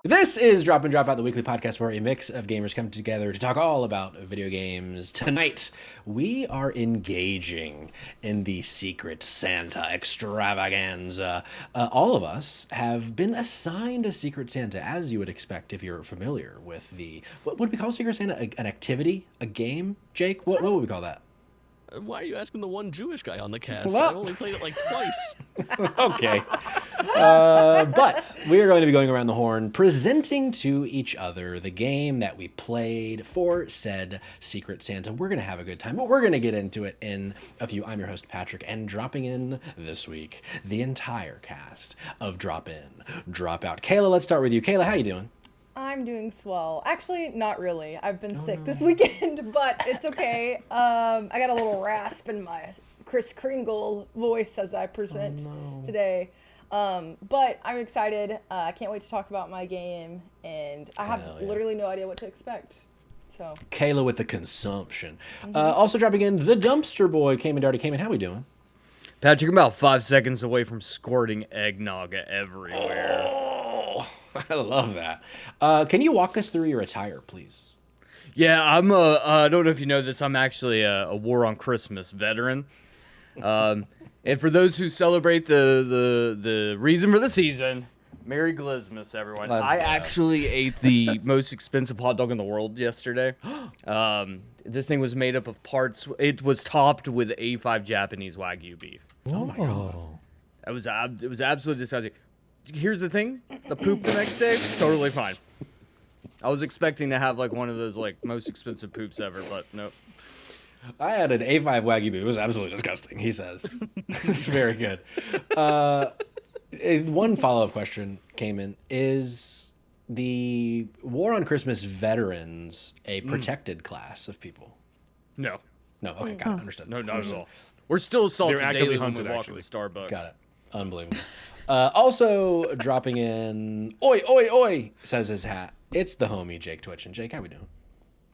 This is Drop and Drop Out, the weekly podcast where a mix of gamers come together to talk all about video games. Tonight, we are engaging in the Secret Santa extravaganza. All of us have been assigned a Secret Santa, as you would expect if you're familiar with the... What would we call Secret Santa? An activity? A game? Jake, what would we call that? Why are you asking the one Jewish guy on the cast? Well, I only played it like twice. Okay. But we are going to be going around the horn, presenting to each other the game that we played for said Secret Santa. We're going to have a good time, but we're going to get into it in a few. I'm your host, Patrick, and dropping in this week, the entire cast of Drop In, Drop Out. Kayla, let's start with you. Kayla, how you doing? I'm doing swell. Actually, not really. I've been sick this weekend, but it's okay. I got a little rasp in my Kris Kringle voice as I present today. But I'm excited. I can't wait to talk about my game, and I have literally no idea what to expect. So Kayla with the consumption. Also dropping in, the dumpster boy, Kamen. How we doing? Patrick, I'm about 5 seconds away from squirting eggnog everywhere. Oh, I love that. Can you walk us through your attire, please? Yeah, I don't know if you know this, I'm actually a War on Christmas veteran. And for those who celebrate the reason for the season, Merry Glizmas, everyone. I actually ate the most expensive hot dog in the world yesterday. This thing was made up of parts. It was topped with A5 Japanese Wagyu beef. Oh my god. It was absolutely disgusting. Here's the thing: the poop the next day, totally fine. I was expecting to have like one of those like most expensive poops ever, but nope. I had an A5 Wagyu beef. It was absolutely disgusting, he says. Very good. One follow-up question came in. Is the War on Christmas veterans a protected class of people? No. No, okay, got it, understood. No, not at all. We're still assaulted They're actively daily when we hunted, walk actually. into Starbucks. Got it. Unbelievable. Also dropping in, oi, oi, oi, says his hat. It's the homie, Jake Twitchin. Jake, how we doing?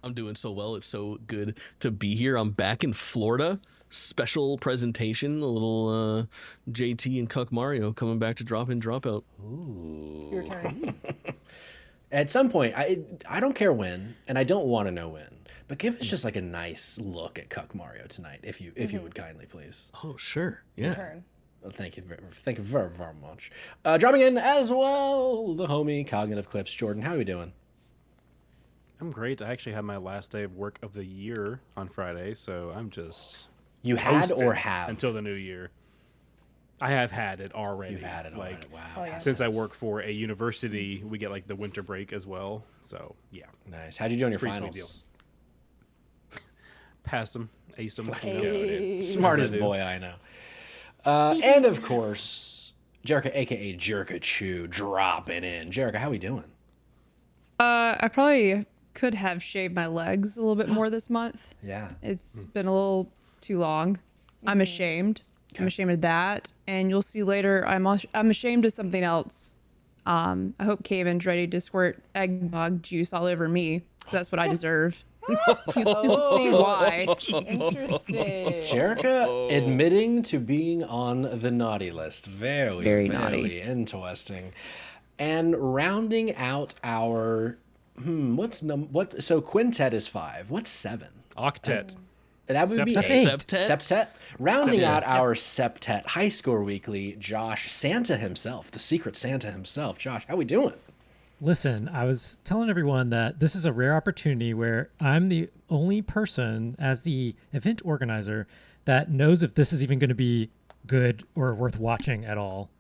I'm doing so well. It's so good to be here. I'm back in Florida. Special presentation. A little JT and Cuck Mario coming back to Drop In, Drop Out. Ooh. your turns. At some point, I don't care when, and I don't want to know when, but give us just like a nice look at Cuck Mario tonight, if you would kindly, please. Oh, sure. Your Yeah. turn. Well, thank you very, very much. Dropping in as well, the homie Cognitive Clips. Jordan, how are we doing? I'm great. I actually had my last day of work of the year on Friday, so I'm just You had toasted or have? until the new year. I have had it already. You've had it already. Like, Wow. Oh, yeah. since I work for a university, we get like the winter break as well. So yeah, Nice. How'd you do on your pretty sweet finals? passed them, aced them. Let's Let's go, go, dude. dude. Smartest As I do. boy I know. And of course, Jerica, aka Jerica Chew, dropping in. Jerica, how we doing? I probably could have shaved my legs a little bit more this month. Yeah. It's been a little too long. I'm ashamed. I'm ashamed of that. And you'll see later, I'm ashamed of something else. I hope Kamen's ready to squirt eggnog juice all over me. 'Cause that's what I deserve. You'll see why. Interesting. Jerica admitting to being on the naughty list. Very naughty. interesting. And rounding out our so quintet is 5. What's 7? Octet. That would be Septet. 8. Septet? Septet. Rounding Septet. out our Septet High Score Weekly, Josh Santa himself, the Secret Santa himself. Josh, how we doing? Listen, I was telling everyone that this is a rare opportunity where I'm the only person as the event organizer that knows if this is even going to be good or worth watching at all.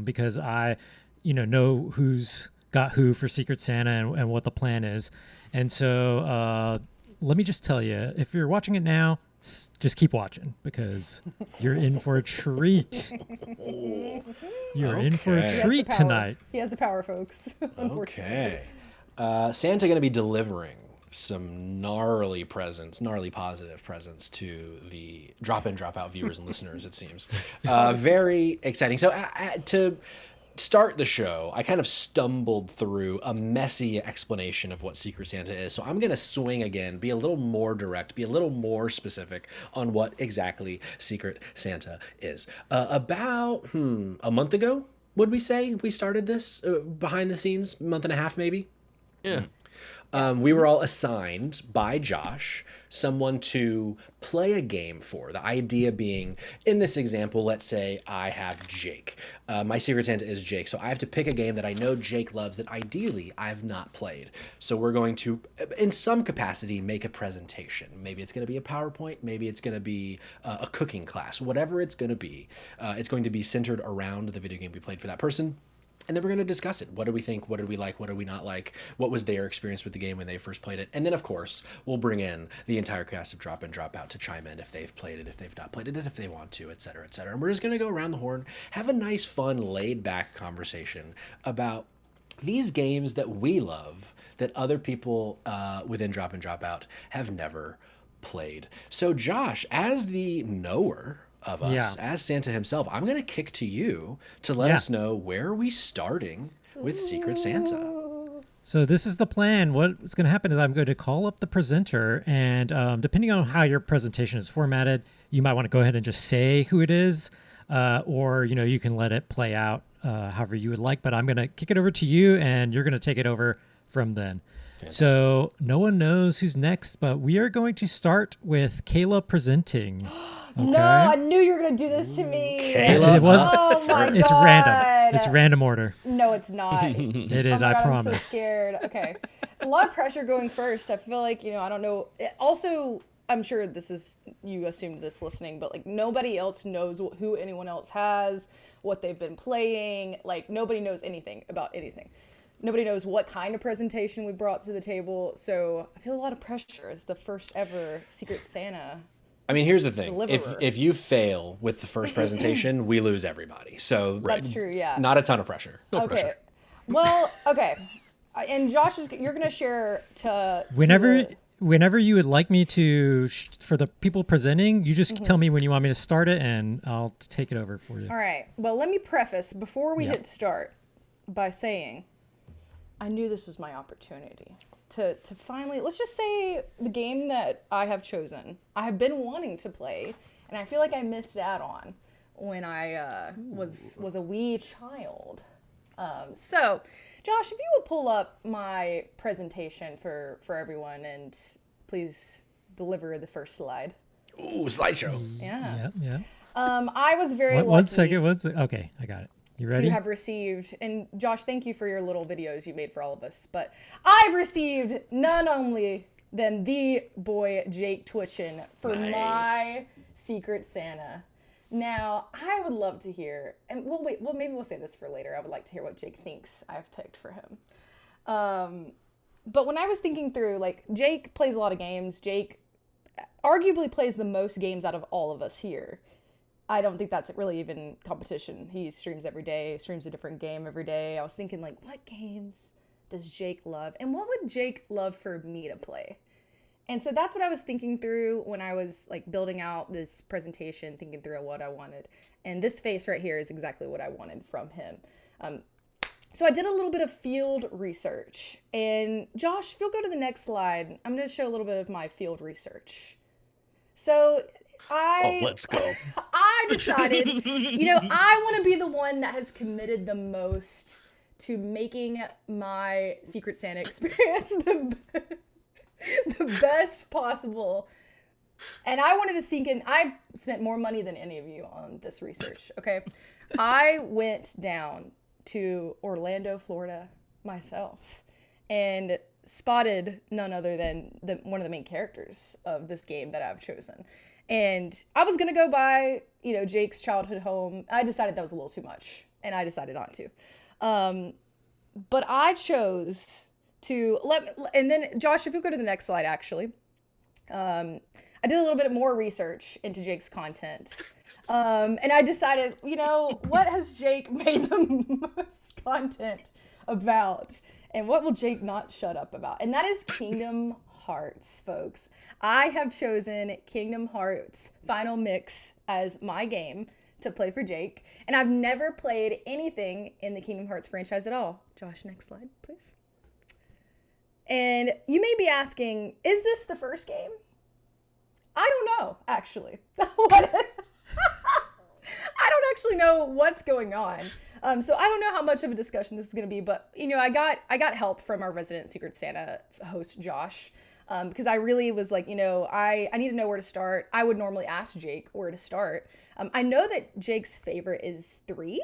Because I, know who's got who for Secret Santa and what the plan is. And so let me just tell you, if you're watching it now, just keep watching because you're in for a treat. You're in for Okay. a He has treat power. tonight. He has the power, folks. Unfortunately. Okay. Santa going to be delivering some gnarly positive presents to the drop in, drop out viewers and listeners, it seems. Very exciting. So to start the show, I kind of stumbled through a messy explanation of what Secret Santa is. So I'm going to swing again, be a little more direct, be a little more specific on what exactly Secret Santa is. About a month ago, would we say we started this behind the scenes, month and a half maybe? Yeah. We were all assigned by Josh someone to play a game for. The idea being, in this example, let's say I have Jake. My Secret Santa is Jake, so I have to pick a game that I know Jake loves that ideally I've not played. So we're going to, in some capacity, make a presentation. Maybe it's going to be a PowerPoint, maybe it's going to be a cooking class, whatever it's going to be. It's going to be centered around the video game we played for that person. And then we're going to discuss it. What do we think? What did we like? What did we not like? What was their experience with the game when they first played it? And then, of course, we'll bring in the entire cast of Drop In, Drop Out to chime in if they've played it, if they've not played it, if they want to, et cetera, et cetera. And we're just going to go around the horn, have a nice, fun, laid-back conversation about these games that we love that other people within Drop In, Drop Out have never played. So, Josh, as the knower of us, as Santa himself, I'm going to kick to you to let us know, where are we starting with Secret Santa? So this is the plan. What's going to happen is I'm going to call up the presenter, and depending on how your presentation is formatted, you might want to go ahead and just say who it is, or you can let it play out however you would like. But I'm going to kick it over to you, and you're going to take it over from then. Fantastic. So no one knows who's next, but we are going to start with Kayla presenting. Okay. No, I knew you were going to do this to me. Kayla, it was. Oh my It's God. random. It's random order. No, it's not. It is. Oh my I God, promise. I'm so scared. Okay. It's a lot of pressure going first. I feel like, I don't know. Also, I'm sure you assumed this listening, but like nobody else knows who anyone else has, what they've been playing. Like nobody knows anything about anything. Nobody knows what kind of presentation we brought to the table. So I feel a lot of pressure as the first ever Secret Santa. I mean, here's the thing. Deliverer. If you fail with the first presentation, we lose everybody. So That's true, yeah. Not a ton of pressure. No Okay. pressure. Well, okay. And Josh, you're going to share to... Whenever you would like me to, for the people presenting, you just tell me when you want me to start it, and I'll take it over for you. All right. Well, let me preface before we hit start by saying I knew this was my opportunity to finally, let's just say, the game that I have chosen, I have been wanting to play, and I feel like I missed out on when I was a wee child. So, Josh, if you would pull up my presentation for everyone and please deliver the first slide. Ooh, slideshow. Yeah. Yeah. I was very lucky. One second. Okay, I got it. You ready? To have received, and Josh, thank you for your little videos you made for all of us, but I've received none only than the boy Jake Twitchin for my Secret Santa. Now, I would love to hear, and maybe we'll say this for later. I would like to hear what Jake thinks I've picked for him. But when I was thinking through, like, Jake plays a lot of games. Jake arguably plays the most games out of all of us here. I don't think that's really even competition. He streams every day, streams a different game every day. I was thinking, like, what games does Jake love? And what would Jake love for me to play? And so that's what I was thinking through when I was, like, building out this presentation, thinking through what I wanted. And this face right here is exactly what I wanted from him. So I did a little bit of field research. And Josh, if you'll go to the next slide, I'm going to show a little bit of my field research. So... let's go. I decided, I want to be the one that has committed the most to making my Secret Santa experience the best possible. And I wanted to sink in. I spent more money than any of you on this research, okay? I went down to Orlando, Florida myself and spotted none other than one of the main characters of this game that I've chosen. And I was going to go by, Jake's childhood home. I decided that was a little too much, and I decided not to. But I chose to and then, Josh, if you go to the next slide, actually, I did a little bit more research into Jake's content. And I decided, what has Jake made the most content about? And what will Jake not shut up about? And that is Kingdom Hearts, folks. I have chosen Kingdom Hearts Final Mix as my game to play for Jake, and I've never played anything in the Kingdom Hearts franchise at all. Josh, next slide, please. And you may be asking, is this the first game? I don't know, actually. I don't actually know what's going on. So I don't know how much of a discussion this is going to be, but I got help from our resident Secret Santa host, Josh. Because I really was like, I need to know where to start. I would normally ask Jake where to start. I know that Jake's favorite is 3.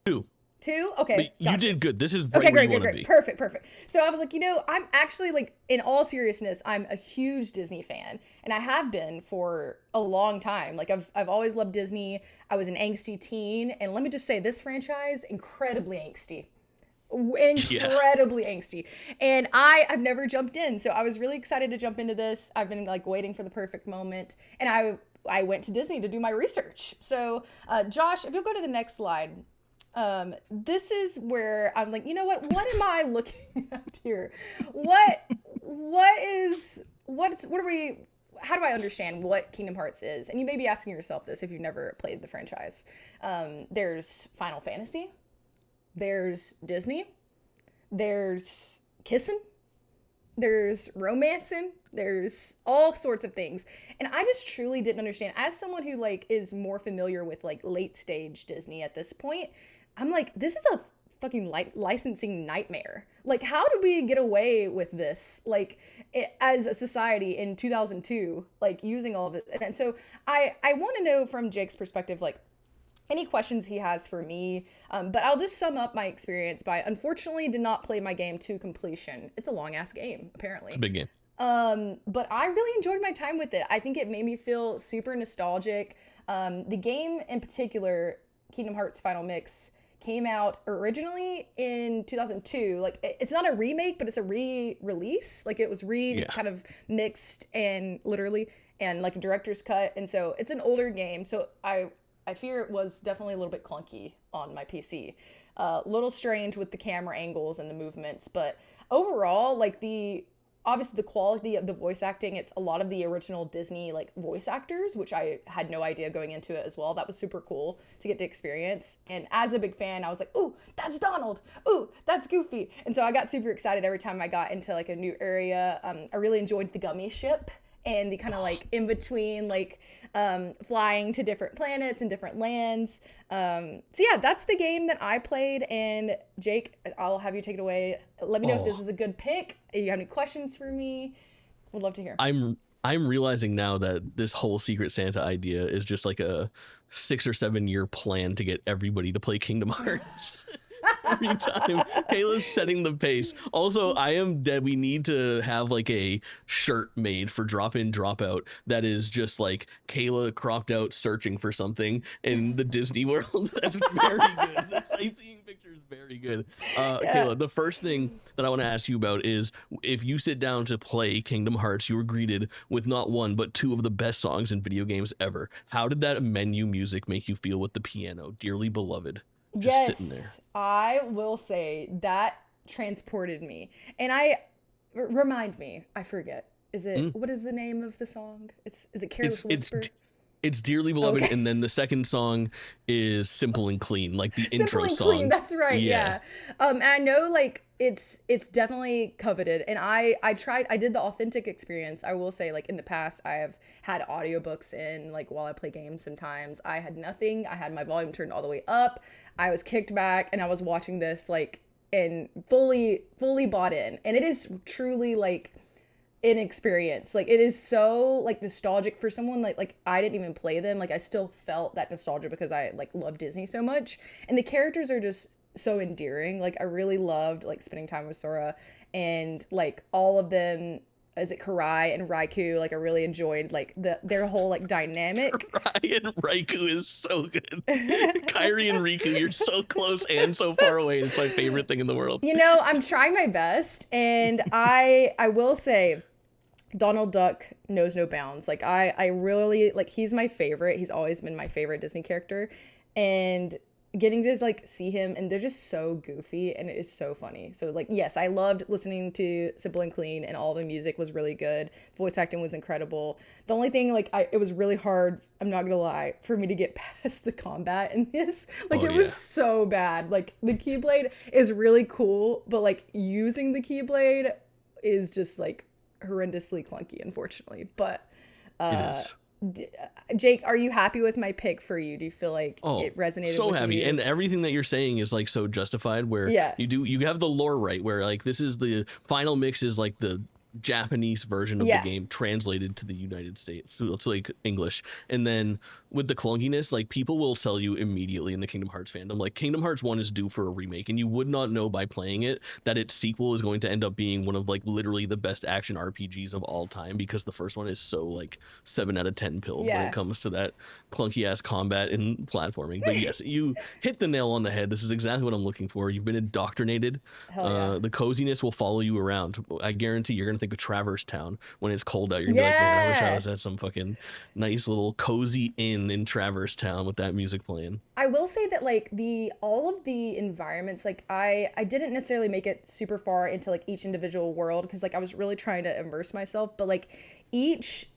2. 2? Okay. But you did good. This is right Okay, where great, you great, want to great. be. Perfect. So I was like, I'm actually like, in all seriousness, I'm a huge Disney fan, and I have been for a long time. Like I've always loved Disney. I was an angsty teen, and let me just say, this franchise, incredibly angsty. Incredibly angsty, and I've never jumped in, so I was really excited to jump into this. I've been like waiting for the perfect moment, and I went to Disney to do my research. So Josh, if you'll go to the next slide, this is where I'm like, what am I looking at here? How do I understand what Kingdom Hearts is? And you may be asking yourself this if you've never played the franchise. There's Final Fantasy. There's Disney, there's kissing, there's romancing, there's all sorts of things. And I just truly didn't understand. As someone who like is more familiar with like late stage Disney at this point, I'm like, this is a fucking licensing nightmare. Like, how do we get away with this? Like, as a society in 2002, like using all of it. And so I want to know from Jake's perspective, like, any questions he has for me, but I'll just sum up my experience by, unfortunately, did not play my game to completion. It's a long-ass game, apparently. It's a big game. But I really enjoyed my time with it. I think it made me feel super nostalgic. The game in particular, Kingdom Hearts Final Mix, came out originally in 2002. Like, it's not a remake, but it's a re-release. Like, it was kind of mixed and literally, and like a director's cut. And so it's an older game. So I fear it was definitely a little bit clunky on my PC. A little strange with the camera angles and the movements, but overall, like obviously the quality of the voice acting, it's a lot of the original Disney like voice actors, which I had no idea going into it as well. That was super cool to get to experience. And as a big fan, I was like, ooh, that's Donald. Ooh, that's Goofy. And so I got super excited every time I got into like a new area. I really enjoyed the gummy ship and the kind of like in between, like flying to different planets and different lands. So yeah, that's the game that I played. And Jake, I'll have you take it away. Let me know if this is a good pick. If you have any questions for me, would love to hear. I'm realizing now that this whole Secret Santa idea is just like a 6 or 7 year plan to get everybody to play Kingdom Hearts. Every time Kayla's setting the pace. Also, I am dead. We need to have like a shirt made for Drop In Drop Out that is just like Kayla cropped out searching for something in the Disney World. That's very good. The sightseeing picture is very good. Kayla, the first thing that I want to ask you about is, if you sit down to play Kingdom Hearts, you were greeted with not one but 2 of the best songs in video games ever. How did that menu music make you feel with the piano, Dearly Beloved? Just sitting there. I will say that transported me. And remind me, I forget. Is it what is the name of the song? Is it Careless Whisper? It's Dearly Beloved, okay. And then the second song is Simple and Clean, like the intro song. Clean, that's right, yeah. And I know like it's definitely coveted, and I did the authentic experience. I will say, like, in the past I have had audiobooks in, like, while I play games. Sometimes I had nothing. I had my volume turned all the way up. I was kicked back and I was watching this like and fully bought in, and it is truly like an experience. Like, it is so like nostalgic for someone like I didn't even play them. Like, I still felt that nostalgia because I like love Disney so much, and the characters are just so endearing. Like, I really loved like spending time with Sora, and like all of them. Is it Karai and Raikou? Like, I really enjoyed like their whole like dynamic. Karai and Raikou is so good. Kairi and Riku, you're so close and so far away. It's my favorite thing in the world. I'm trying my best, and I will say, Donald Duck knows no bounds. Like, I really like, he's my favorite. He's always been my favorite Disney character, and getting to like see him, and they're just so goofy, and it is so funny. So like, yes, I loved listening to Simple and Clean, and all the music was really good. Voice acting was incredible. The only thing, like, it was really hard, I'm not gonna lie, for me to get past the combat in this. Like, it was so bad. Like, the Keyblade is really cool, but like using the Keyblade is just like horrendously clunky, unfortunately. But it is. Jake, are you happy with my pick for you? Do you feel like it resonated so with happy, you? and everything that you're saying is like so justified, where you have the lore right, where like this is the final mix is like the Japanese version of the game translated to the United States to like English, and then with the clunkiness, like people will tell you immediately in the Kingdom Hearts fandom, like Kingdom Hearts 1 is due for a remake, and you would not know by playing it that its sequel is going to end up being one of like literally the best action RPGs of all time, because the first one is so like 7 out of 10 pilled when it comes to that clunky ass combat and platforming. But yes, you hit the nail on the head. This is exactly what I'm looking for. You've been indoctrinated. The coziness will follow you around. I guarantee you're gonna think of Traverse Town when it's cold out. You're gonna be like, man, I wish I was at some fucking nice little cozy inn in Traverse Town with that music playing. I will say that like all of the environments, like I didn't necessarily make it super far into like each individual world, because like I was really trying to immerse myself, but like each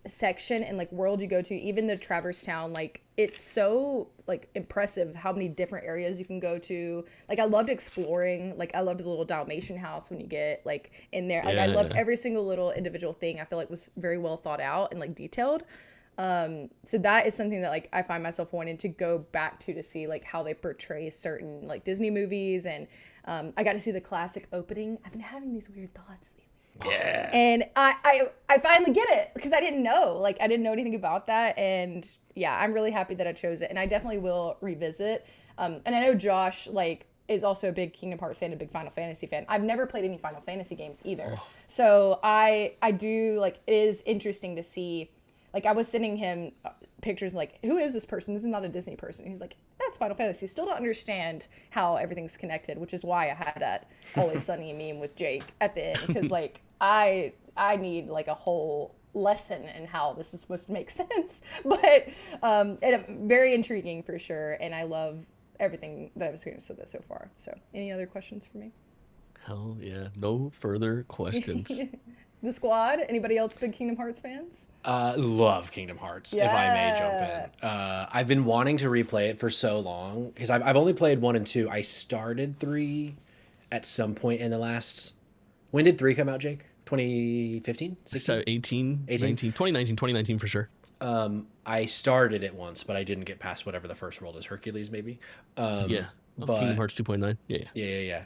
section and like world you go to, even the Traverse Town, like it's so like impressive how many different areas you can go to. Like I loved exploring. Like I loved the little Dalmatian house when you get like in there. Like I loved every single little individual thing. I feel like was very well thought out and like detailed. So that is something that like I find myself wanting to go back to see like how they portray certain like Disney movies. And I got to see the classic opening. I've been having these weird thoughts lately. Yeah. And I finally get it, because I didn't know. Like I didn't know anything about that. And yeah, I'm really happy that I chose it, and I definitely will revisit. And I know Josh like is also a big Kingdom Hearts fan, a big Final Fantasy fan. I've never played any Final Fantasy games either. So I do like, it is interesting to see. Like I was sending him pictures like, who is this person? This is not a Disney person. He's like, that's Final Fantasy. Still don't understand how everything's connected, which is why I had that Always Sunny meme with Jake at the end, because like I need like a whole lesson in how this is supposed to make sense. But very intriguing for sure, and I love everything that I've experienced with it so far. So any other questions for me? Hell yeah, no further questions. The squad, anybody else big Kingdom Hearts fans? Love Kingdom Hearts, if I may jump in. I've been wanting to replay it for so long, because I've only played 1 and 2. I started 3 at some point in the last... When did 3 come out, Jake? 2015? 16? 18, 2019 for sure. I started it once, but I didn't get past whatever the first world is. Hercules, maybe? But Kingdom Hearts 2.9. Yeah.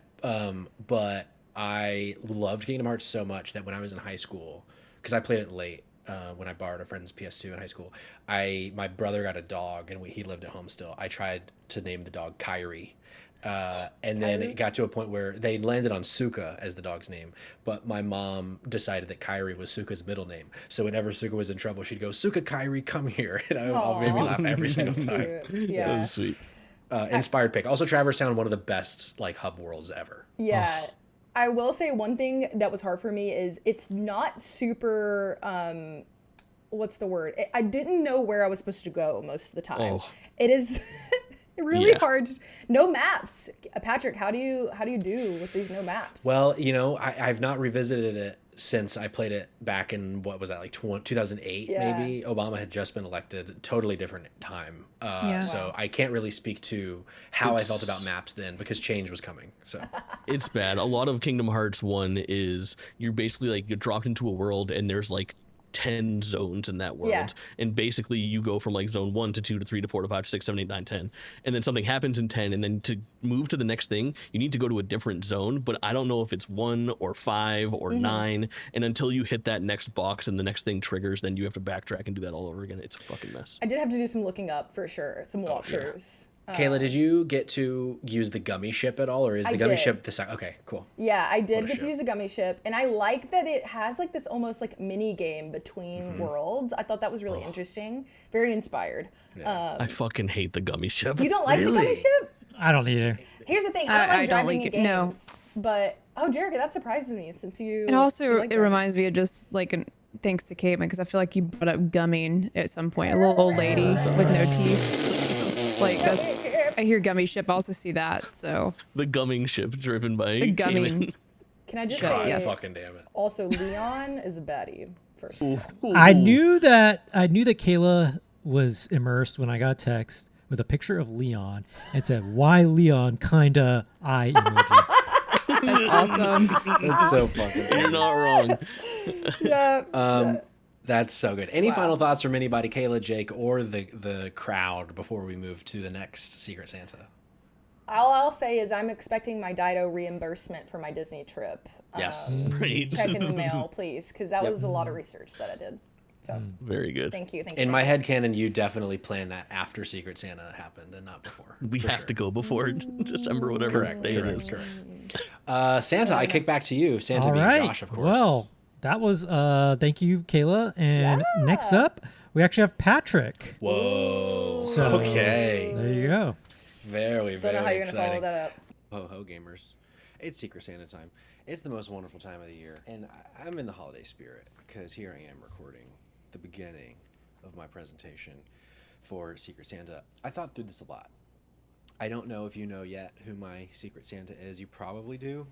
But I loved Kingdom Hearts so much that when I was in high school, because I played it late, when I borrowed a friend's PS2 in high school, my brother got a dog, and he lived at home still. I tried to name the dog Kyrie. And then it got to a point where they landed on Suka as the dog's name, but my mom decided that Kyrie was Suka's middle name. So whenever Suka was in trouble, she'd go, "Suka, Kyrie, come here," and it made me laugh every single time. Yeah, that was sweet. Inspired pick. Also, Traverse Town, one of the best like hub worlds ever. Yeah. I will say one thing that was hard for me is it's not super, what's the word? I didn't know where I was supposed to go most of the time. It is really hard. No maps. Patrick, how do you do with these no maps? Well, I've not revisited it since I played it back in, what was that, like 2008 maybe? Obama had just been elected, totally different time. So I can't really speak to how I felt about maps then, because change was coming. So it's bad. A lot of Kingdom Hearts 1 is you're basically like you're dropped into a world, and there's like 10 zones in that world, and basically you go from like zone 1 to 2 to 3 to 4 to 5 to 6 7 8 9 10, and then something happens in 10, and then to move to the next thing you need to go to a different zone, but I don't know if it's 1 or 5 or 9, and until you hit that next box and the next thing triggers, then you have to backtrack and do that all over again. It's a fucking mess. I did have to do some looking up for sure, some walkthroughs. Kayla, did you get to use the gummy ship at all, or is the gummy ship the second? Okay, cool. Yeah, I did get to use a gummy ship, and I like that it has like this almost like mini game between worlds. I thought that was really interesting, very inspired. I fucking hate the gummy ship. You don't like the gummy ship? I don't either. Here's the thing, I don't like driving like in it. games, but Jerica, that surprises me since you. And also, you like it reminds me of just like thanks to Kamen, because I feel like you brought up gumming at some point. A little old lady with no teeth. Like that's. I hear gummy ship. I also see that. So the gumming ship driven by the gumming. Kamen. Can I just God, say? fucking damn it. Also, Leon is a baddie. First of all. I knew that Kayla was immersed when I got a text with a picture of Leon and said, "Why Leon?" Kinda eye emoji. That's awesome. It's so fucking. You're not wrong. Yeah. That's so good. Any Wow. final thoughts from anybody, Kayla, Jake, or the crowd before we move to the next Secret Santa? All I'll say is I'm expecting my DIDO reimbursement for my Disney trip. Yes. Great. Check in the mail, please, because that Yep. was a lot of research that I did. So Very good. thank you. In my headcanon, you definitely planned that after Secret Santa happened and not before. We for have sure. to go before December, whatever Correct, day it correct, is. correct. Santa, I kick back to you. Santa All being right. Josh, of course. Well, that was thank you, Kayla. And next Yeah. up, we actually have Patrick. Whoa. So Okay. there you go. Very, Don't very know how you're gonna follow exciting. that up. Ho ho gamers. It's Secret Santa time. It's the most wonderful time of the year. And I'm in the holiday spirit because here I am recording the beginning of my presentation for Secret Santa. I thought through this a lot. I don't know if you know yet who my Secret Santa is. You probably do.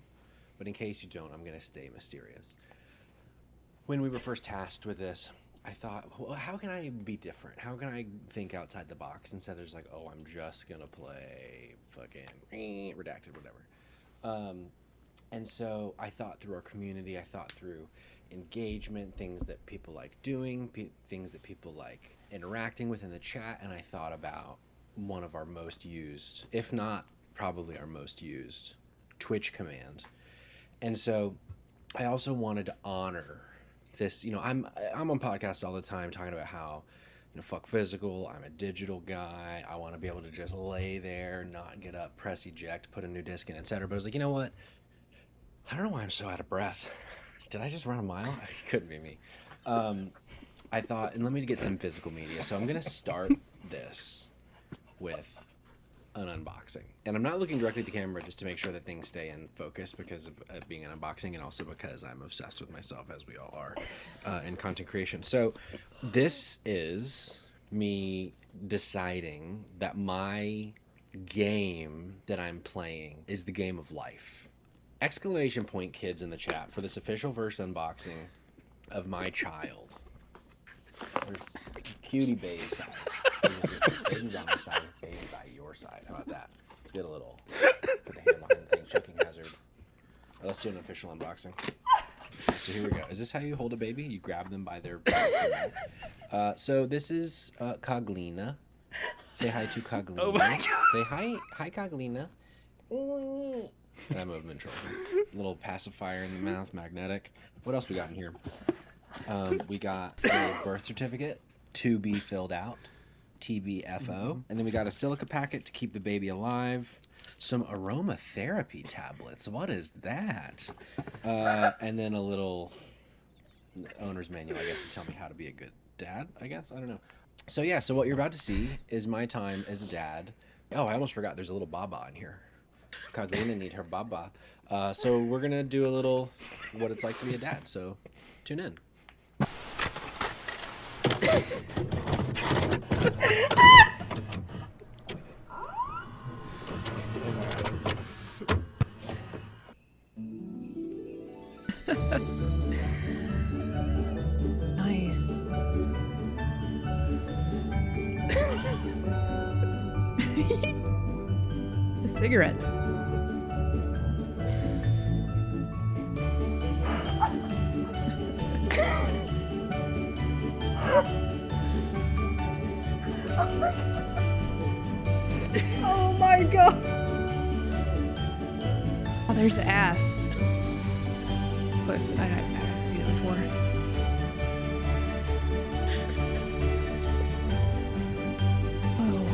But in case you don't, I'm going to stay mysterious. When we were first tasked with this, I thought, well, how can I be different? How can I think outside the box instead of just like, oh, I'm just going to play fucking redacted, whatever. And so I thought through our community, I thought through engagement, things that people like doing, things that people like interacting with in the chat, and I thought about one of our most used, if not probably our most used, Twitch command. And so I also wanted to honor this. You know, I'm on podcasts all the time talking about how, you know, fuck physical, I'm a digital guy, I want to be able to just lay there, not get up, press eject, put a new disc in, etc. But I was like, you know what? I don't know why I'm so out of breath. Did I just run a mile? It couldn't be me. I thought, and let me get some physical media. So I'm going to start this with an unboxing. And I'm not looking directly at the camera just to make sure that things stay in focus because of being an unboxing and also because I'm obsessed with myself, as we all are, in content creation. So this is me deciding that my game that I'm playing is the game of life. Exclamation point, kids in the chat, for this official first unboxing of my child. There's cutie baby side. Baby's on my side, baby's by your side. How about that? Let's get a little, put the hand behind the thing, checking hazard. Let's do an official unboxing. So here we go. Is this how you hold a baby? You grab them by their so this is Coglina. Say hi to Coglina. Oh my God. Say hi Coglina. That movement trophy. Little pacifier in the mouth, magnetic. What else we got in here? We got a birth certificate to be filled out, TBFO. And then we got a silica packet to keep the baby alive. Some aromatherapy tablets. What is that? And then a little owner's manual, I guess, to tell me how to be a good dad, I guess. I don't know. So yeah, so what you're about to see is my time as a dad. Oh, I almost forgot. There's a little baba in here. Coglina need her baba. So we're going to do a little what it's like to be a dad. So tune in. Nice. The cigarettes. Oh my god. Oh, there's the ass. It's close. I haven't seen it before. Oh.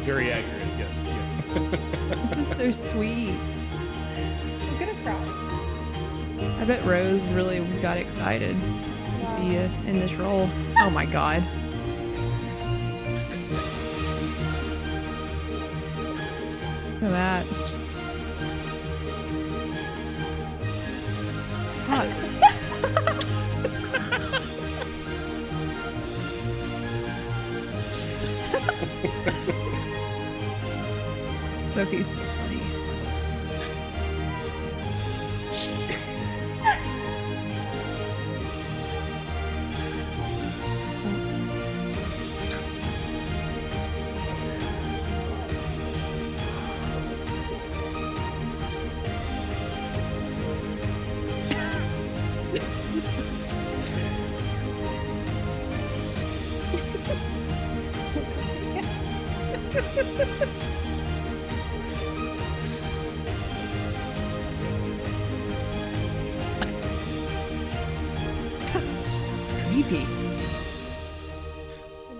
Very accurate. Yes. Yes. This is so sweet. I'm gonna cry. I bet Rose really got excited to see you in this role. Oh my god. Look at that. Fuck. Smokey's so funny. Creepy.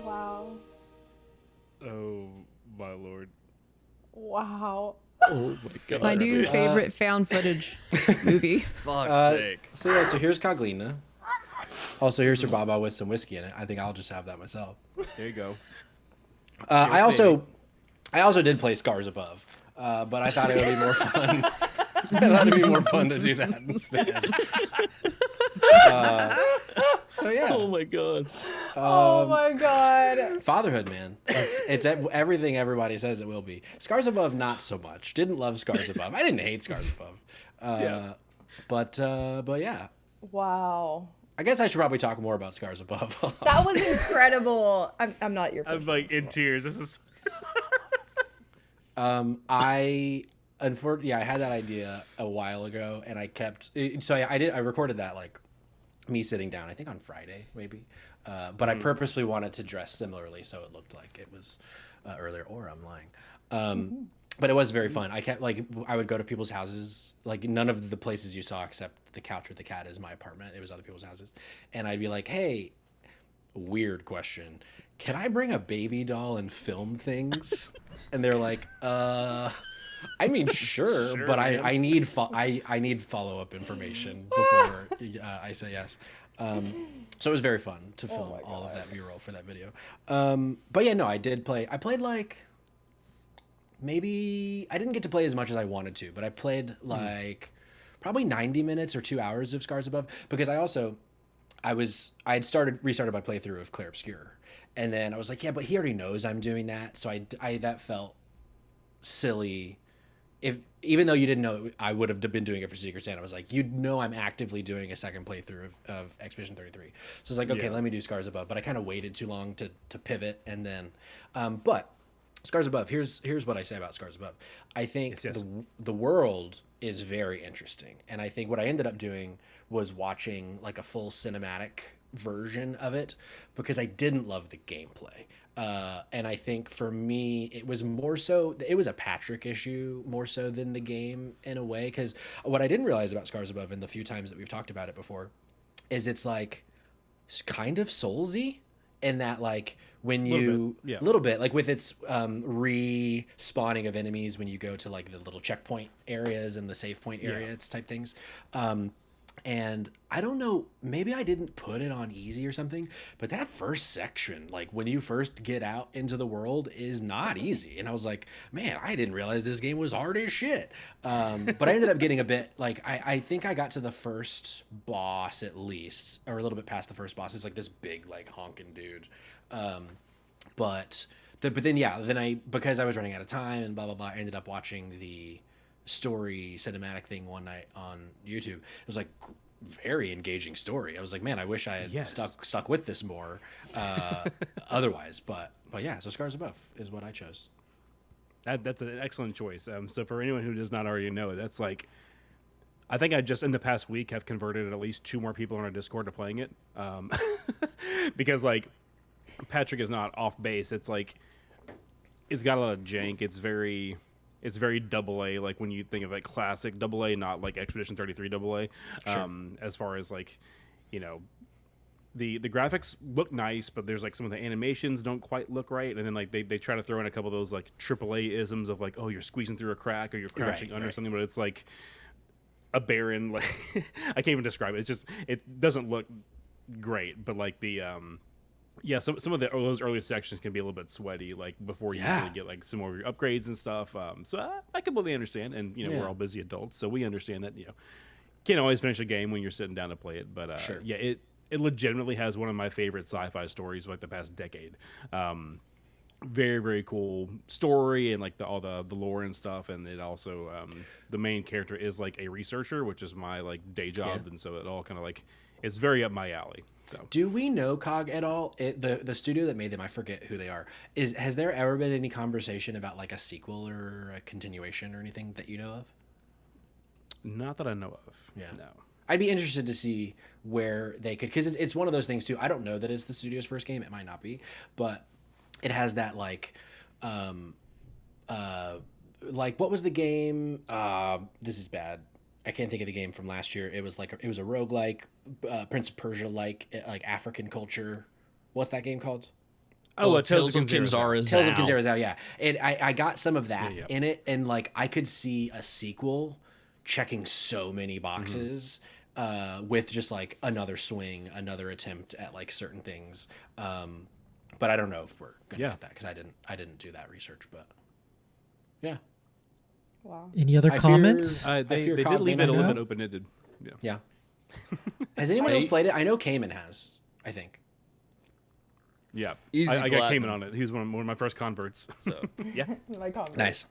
Wow. Oh my lord. Wow. Oh my god. My new favorite found footage movie. Fuck's sake. So here's Coglina. Also, here's her Baba with some whiskey in it. I think I'll just have that myself. There you go. I also did play Scars Above, but I thought it would be more fun. I thought it'd be more fun to do that instead. So yeah. Oh my god. Oh my god. Fatherhood, man. It's everything everybody says it will be. Scars Above, not so much. Didn't love Scars Above. I didn't hate Scars Above. Yeah. But yeah. Wow. I guess I should probably talk more about Scars Above. That was incredible. I'm not your I'm person. like in tears. This is. I had that idea a while ago, and I kept. So I recorded that like me sitting down. I think on Friday maybe, but I purposely wanted to dress similarly so it looked like it was earlier. Or I'm lying. But it was very fun. I kept like I would go to people's houses. Like none of the places you saw except the couch with the cat is my apartment. It was other people's houses, and I'd be like, "Hey, weird question. Can I bring a baby doll and film things?" And they're like, I mean, sure, but I need follow up information before I say yes. So it was very fun to film all of that B-roll for that video. But yeah, no, I did play. I played like maybe I didn't get to play as much as I wanted to, but I played like probably 90 minutes or 2 hours of Scars Above because I had restarted my playthrough of Clair Obscur. And then I was like, yeah, but he already knows I'm doing that. So I that felt silly. Even though you didn't know I would have been doing it for Secret Santa, I was like, I'm actively doing a second playthrough of Expedition 33. So it's like, okay, let me do Scars Above. But I kind of waited too long to pivot. And then, but Scars Above, here's what I say about Scars Above. I think the world is very interesting. And I think what I ended up doing was watching like a full cinematic version of it because I didn't love the gameplay. And I think for me, it was a Patrick issue more so than the game in a way. Because what I didn't realize about Scars Above and the few times that we've talked about it before is it's like kind of Soulsy in that like when you a little bit like with its respawning of enemies when you go to like the little checkpoint areas and the save point areas type things. And I don't know, maybe I didn't put it on easy or something, but that first section, like when you first get out into the world, is not easy. And I was like, man, I didn't realize this game was hard as shit. But I ended up getting a bit, like, I think I got to the first boss at least, or a little bit past the first boss. It's like this big, like, honking dude. But then because I was running out of time and blah, blah, blah, I ended up watching the story cinematic thing one night on YouTube. It was like very engaging story. I was like, man, I wish I had stuck with this more otherwise. But yeah, so Scars Above is what I chose. That's an excellent choice. So for anyone who does not already know, that's like, I think I just in the past week have converted at least 2 more people on our Discord to playing it. Because like Patrick is not off base. It's like, it's got a lot of jank. It's very AA, like when you think of like classic AA, not like Expedition 33 AA. Sure. As far as like, you know, the graphics look nice, but there's like some of the animations don't quite look right, and then like they try to throw in a couple of those like AAA isms of like, oh, you're squeezing through a crack or you're crouching under something, but it's like a barren like I can't even describe it. It's just it doesn't look great, but like the some of those early sections can be a little bit sweaty, like before you really get like some more of your upgrades and stuff. So I completely understand, and you know we're all busy adults, so we understand that can't always finish a game when you're sitting down to play it. But it legitimately has one of my favorite sci-fi stories of like the past decade. Very very cool story and like all the lore and stuff, and it also the main character is like a researcher, which is my like day job, and so it all kind of like it's very up my alley. So. Do we know COG at all? The studio that made them, I forget who they are. Has there ever been any conversation about like a sequel or a continuation or anything that you know of? Not that I know of. Yeah. No. I'd be interested to see where they could, because it's one of those things too. I don't know that it's the studio's first game. It might not be, but it has that like like what was the game? This is bad. I can't think of the game from last year. It was a roguelike, Prince of Persia like African culture. What's that game called? Oh, Tales of Kinzara is Tales of out. Kinzara Zao, yeah. And I got some of that in it, and like I could see a sequel checking so many boxes with just like another swing, another attempt at like certain things. But I don't know if we're gonna get that because I didn't do that research, but yeah. Wow. Any other comments? They did leave it a little bit open-ended. Yeah. Has anyone else played it? I know Kamen has, I think. Yeah. Easy I got platinum. Kamen on it. He was one of my first converts. So, yeah. My comment. Nice.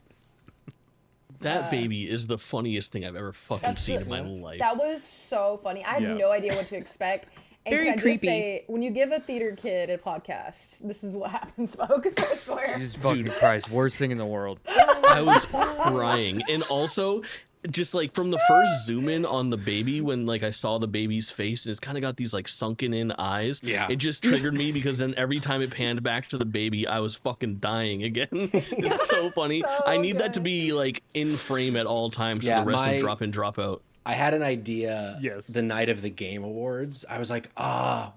That baby is the funniest thing I've ever fucking seen in my life. That was so funny. I had Yeah. no idea what to expect. And Very can I just creepy. say, when you give a theater kid a podcast, this is what happens, folks. I swear. Jesus fucking Christ, worst thing in the world. I was crying. And also, just like from the first zoom in on the baby, when like I saw the baby's face and it's kind of got these like sunken in eyes, it just triggered me because then every time it panned back to the baby, I was fucking dying again. It's so funny. So I need that to good. be like in frame at all times Yeah, for the rest my- of Drop In, Drop Out. I had an idea Yes. the night of the Game Awards. I was like,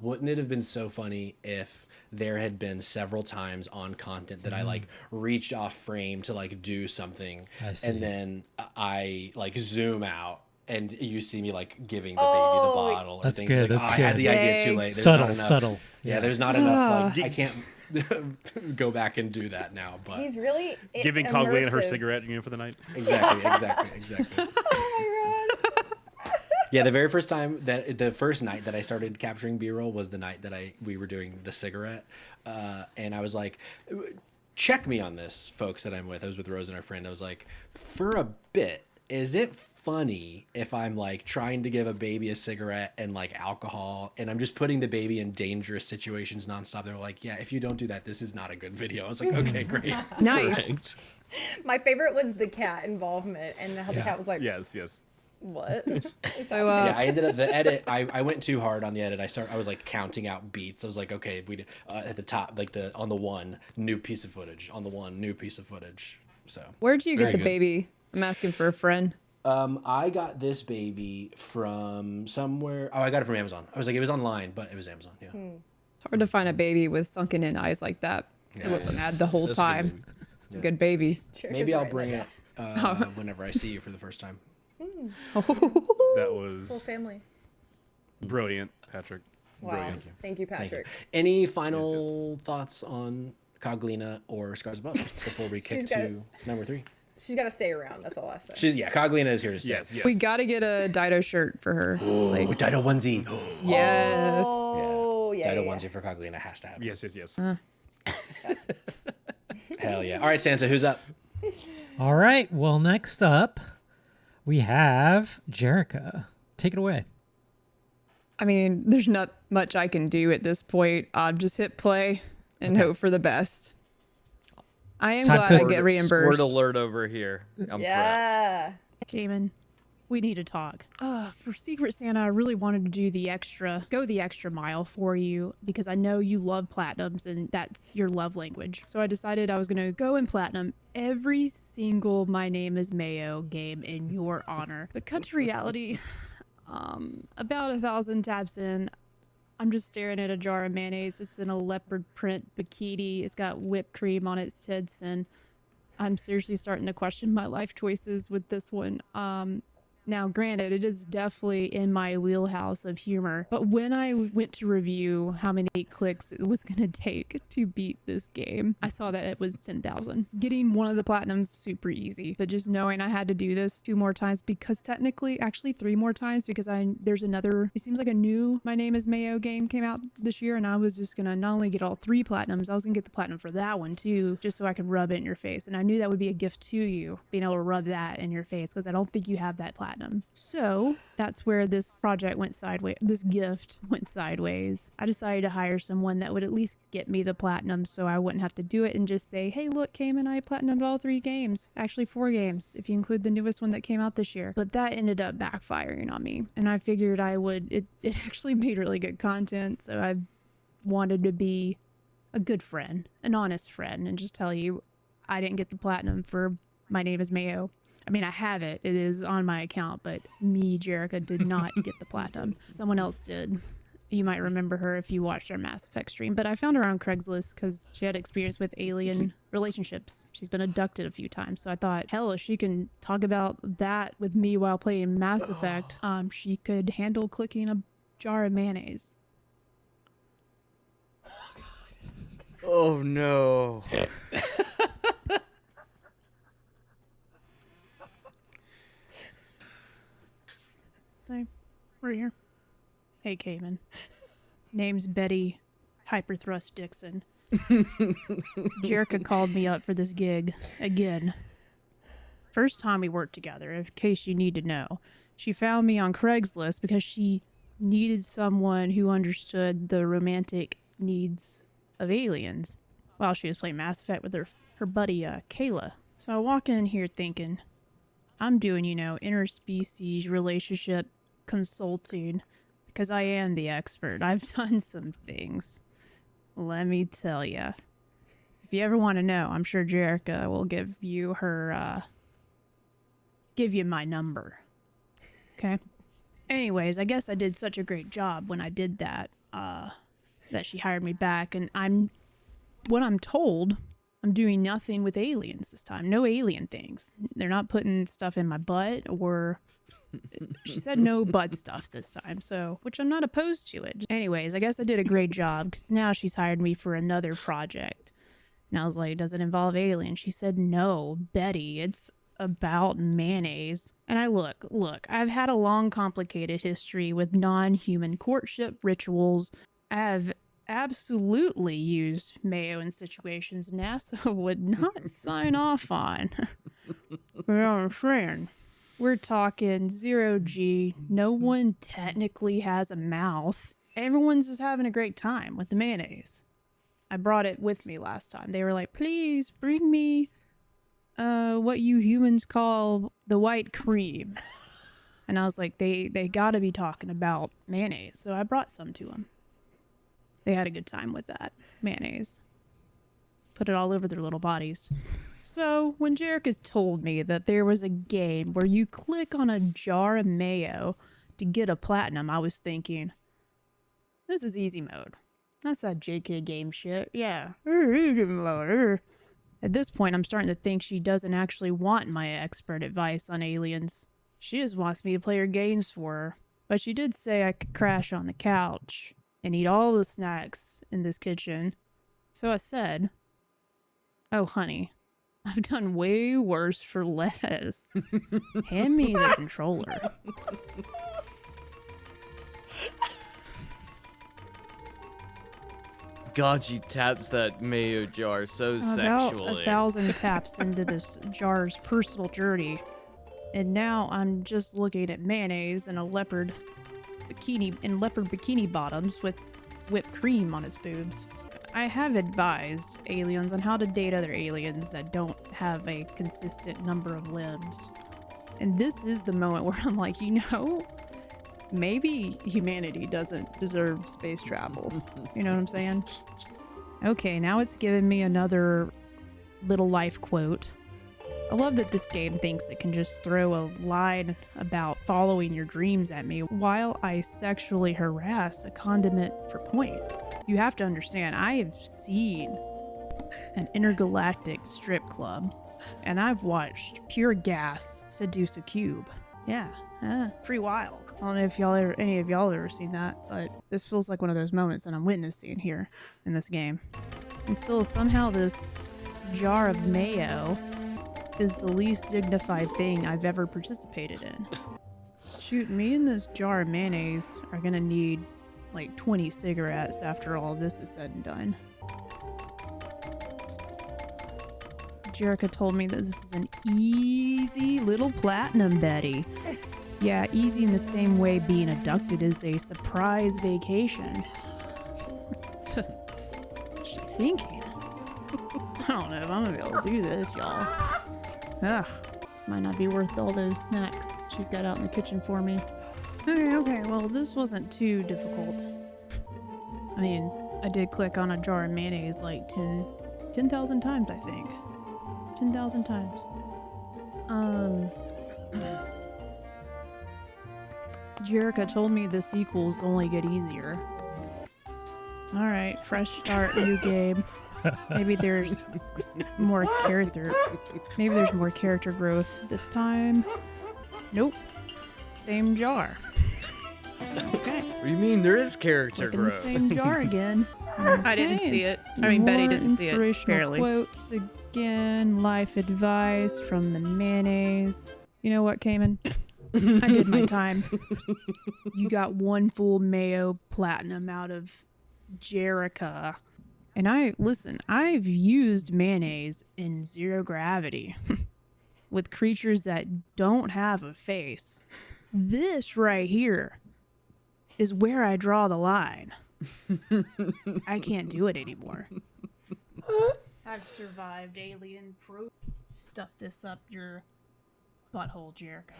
wouldn't it have been so funny if there had been several times on content that I like reached off frame to like do something, I see. and then I like zoom out and you see me like giving the baby Oh, the bottle or That's things good, like, that's I had good. the idea too Dang. late. There's Subtle, not enough, subtle. Yeah, there's not enough. Like I can't go back and do that now. But He's really Giving Coglina her immersive. cigarette for the night. exactly. Oh my god. Yeah, the first night that I started capturing B-roll was the night that we were doing the cigarette, and I was like, check me on this, folks that I'm with. I was with Rose and our friend. I was like, for a bit, is it funny if I'm like trying to give a baby a cigarette and like alcohol, and I'm just putting the baby in dangerous situations nonstop? They were like, yeah, if you don't do that, this is not a good video. I was like, okay, great. Nice. Right. My favorite was the cat involvement and how the cat was like, Yes. what? So Yeah, I ended up the edit. I went too hard on the edit. I was like counting out beats. I was like, okay, we at the top, like on the one new piece of footage, on the one new piece of footage. So where'd you get Very the good. baby? I'm asking for a friend. I got this baby from somewhere. Oh, I got it from Amazon. I was like, it was online, but it was Amazon. Yeah. It's hard to find a baby with sunken in eyes like that. It looks mad the whole That's a good time. movie. It's a good baby. Jerica's Maybe I'll right bring like it whenever I see you for the first time. That Whole was family. brilliant, Patrick. Wow. Brilliant. Thank you, Thank you. Patrick. Any final thoughts on Coglina or Scars Above before we kick She's got to number 3? She's got to stay around. That's all I say. Coglina is here to stay. Yes. We gotta get a Dido shirt for her. Like, Dido onesie. yes. Oh, yeah. Dido yeah, onesie for Coglina has to happen. Yes. Hell yeah. All right, Santa, who's up? All right. Well, next up, we have Jerica. Take it away. I mean, there's not much I can do at this point. I'll just hit play and hope for the best. I am Time glad I code. get reimbursed. Squirt alert over here. I'm Yeah. Kamen, we need to talk. For Secret Santa, I really wanted to do go the extra mile for you because I know you love platinums and that's your love language. So I decided I was going to go in platinum every single My Name is Mayo game in your honor. But cut to reality, about 1,000 taps in, I'm just staring at a jar of mayonnaise. It's in a leopard print bikini. It's got whipped cream on its tits, and I'm seriously starting to question my life choices with this one. Now, granted, it is definitely in my wheelhouse of humor, but when I went to review how many clicks it was going to take to beat this game, I saw that it was 10,000. Getting one of the platinums super easy, but just knowing I had to do this 2 more times, because technically, actually 3 more times, because there's another, it seems like a new My Name is Mayo game came out this year, and I was just going to not only get all 3 platinums, I was going to get the platinum for that one too, just so I could rub it in your face. And I knew that would be a gift to you, being able to rub that in your face, because I don't think you have that platinum. So that's where this project went sideways. This gift went sideways. I decided to hire someone that would at least get me the platinum so I wouldn't have to do it and just say, hey, look, Kamen, I platinumed all 3 games. Actually, 4 games, if you include the newest one that came out this year. But that ended up backfiring on me. And I figured it actually made really good content. So I wanted to be a good friend, an honest friend, and just tell you, I didn't get the platinum for My Name is Mayo. I mean, I have it. It is on my account, but me, Jerica, did not get the platinum. Someone else did. You might remember her if you watched our Mass Effect stream, but I found her on Craigslist because she had experience with alien relationships. She's been abducted a few times, so I thought, hell, if she can talk about that with me while playing Mass Effect, she could handle clicking a jar of mayonnaise. Oh no. So, we're here. Hey, Kamen. Name's Betty Hyperthrust Dixon. Jerica called me up for this gig again. First time we worked together, in case you need to know. She found me on Craigslist because she needed someone who understood the romantic needs of aliens while she was playing Mass Effect with her buddy, Kayla. So I walk in here thinking, I'm doing, interspecies relationship consulting because I am the expert. I've done some things. Let me tell you. If you ever want to know, I'm sure Jerica will give you my number. Okay? Anyways, I guess I did such a great job when I did that, that she hired me back, and what I'm told, I'm doing nothing with aliens this time. No alien things. They're not putting stuff in my butt, or she said no butt stuff this time, so, which I'm not opposed to it. Anyways, I guess I did a great job, because now she's hired me for another project. And I was like, does it involve aliens? She said, no, Betty, it's about mayonnaise. And I look, I've had a long, complicated history with non-human courtship rituals. I have absolutely used mayo in situations NASA would not sign off on. But I'm saying, we're talking 0G, no one technically has a mouth. Everyone's just having a great time with the mayonnaise. I brought it with me last time. They were like, please bring me what you humans call the white cream. And I was like, they gotta be talking about mayonnaise. So I brought some to them. They had a good time with that mayonnaise. Put it all over their little bodies. So when Jerica told me that there was a game where you click on a jar of mayo to get a platinum, I was thinking, this is easy mode. That's that JK game shit. Yeah. At this point, I'm starting to think she doesn't actually want my expert advice on aliens. She just wants me to play her games for her. But she did say I could crash on the couch and eat all the snacks in this kitchen. So I said, oh, honey, I've done way worse for less. Hand me the controller. God, she taps that mayo jar so sexually. About 1,000 taps into this jar's personal journey. And now I'm just looking at mayonnaise and a leopard bikini bottoms with whipped cream on his boobs. I have advised aliens on how to date other aliens that don't have a consistent number of limbs. And this is the moment where I'm like, maybe humanity doesn't deserve space travel. You know what I'm saying? Okay, now it's giving me another little life quote. I love that this game thinks it can just throw a line about following your dreams at me while I sexually harass a condiment for points. You have to understand, I have seen an intergalactic strip club, and I've watched pure gas seduce a cube. Yeah, pretty wild. I don't know if any of y'all have ever seen that, but this feels like one of those moments that I'm witnessing here in this game. And still, somehow this jar of mayo is the least dignified thing I've ever participated in. Shoot, me and this jar of mayonnaise are gonna need like 20 cigarettes after all this is said and done. Jerica told me that this is an easy little platinum, Betty. Yeah, easy in the same way being abducted is a surprise vacation. What's she thinking? I don't know if I'm gonna be able to do this, y'all. Ugh, this might not be worth all those snacks she's got out in the kitchen for me. Okay, well, this wasn't too difficult. I mean, I did click on a jar of mayonnaise like 10,000 times, I think. 10,000 times. Jerica told me the sequels only get easier. All right, fresh start, new game. Maybe there's more character. Maybe there's more character growth this time. Nope. Same jar. Okay. What do you mean? There is character Look in the growth. same jar again. I didn't see it. Thanks. I mean, Betty More didn't see it, inspirational barely. Quotes again. Life advice from the mayonnaise. You know what, Kamen? I did my time. You got one full mayo platinum out of Jerica. And I've used mayonnaise in zero gravity with creatures that don't have a face. This right here is where I draw the line. I can't do it anymore. I've survived alien pro. Stuff this up your butthole, Jerica.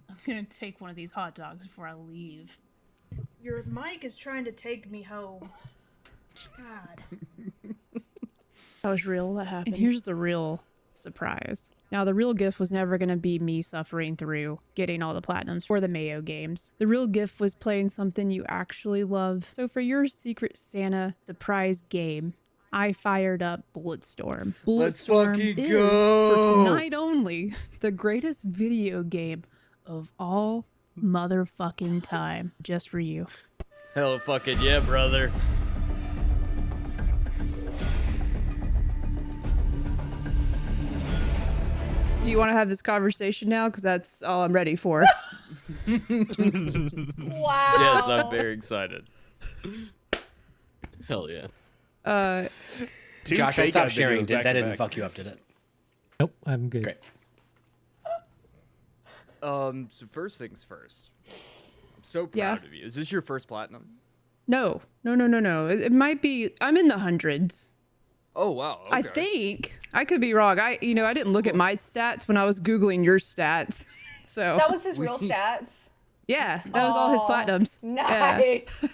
I'm gonna take one of these hot dogs before I leave. Your mic is trying to take me home. God. That was real. That happened. And here's the real surprise. Now, the real gift was never going to be me suffering through getting all the platinums for the Mayo games. The real gift was playing something you actually love. So for your Secret Santa surprise game, I fired up Bulletstorm. Let's Bulletstorm fucking is, go! for tonight only, the greatest video game of all motherfucking time. Just for you. Hell fucking yeah, brother. Do you want to have this conversation now? Because that's all I'm ready for. Wow. Yes, I'm very excited. Hell yeah. Two Josh, I fake stopped out sharing. videos That back to didn't back. fuck you up, did it? Nope, I'm good. Great. So first things first. I'm so proud Yeah. of you. Is this your first platinum? No. It might be. I'm in the hundreds. Oh wow. Okay. I think. I could be wrong. I didn't look at my stats when I was Googling your stats. So That was his real stats. yeah, that was all his Aw, platinums. Yeah. Nice.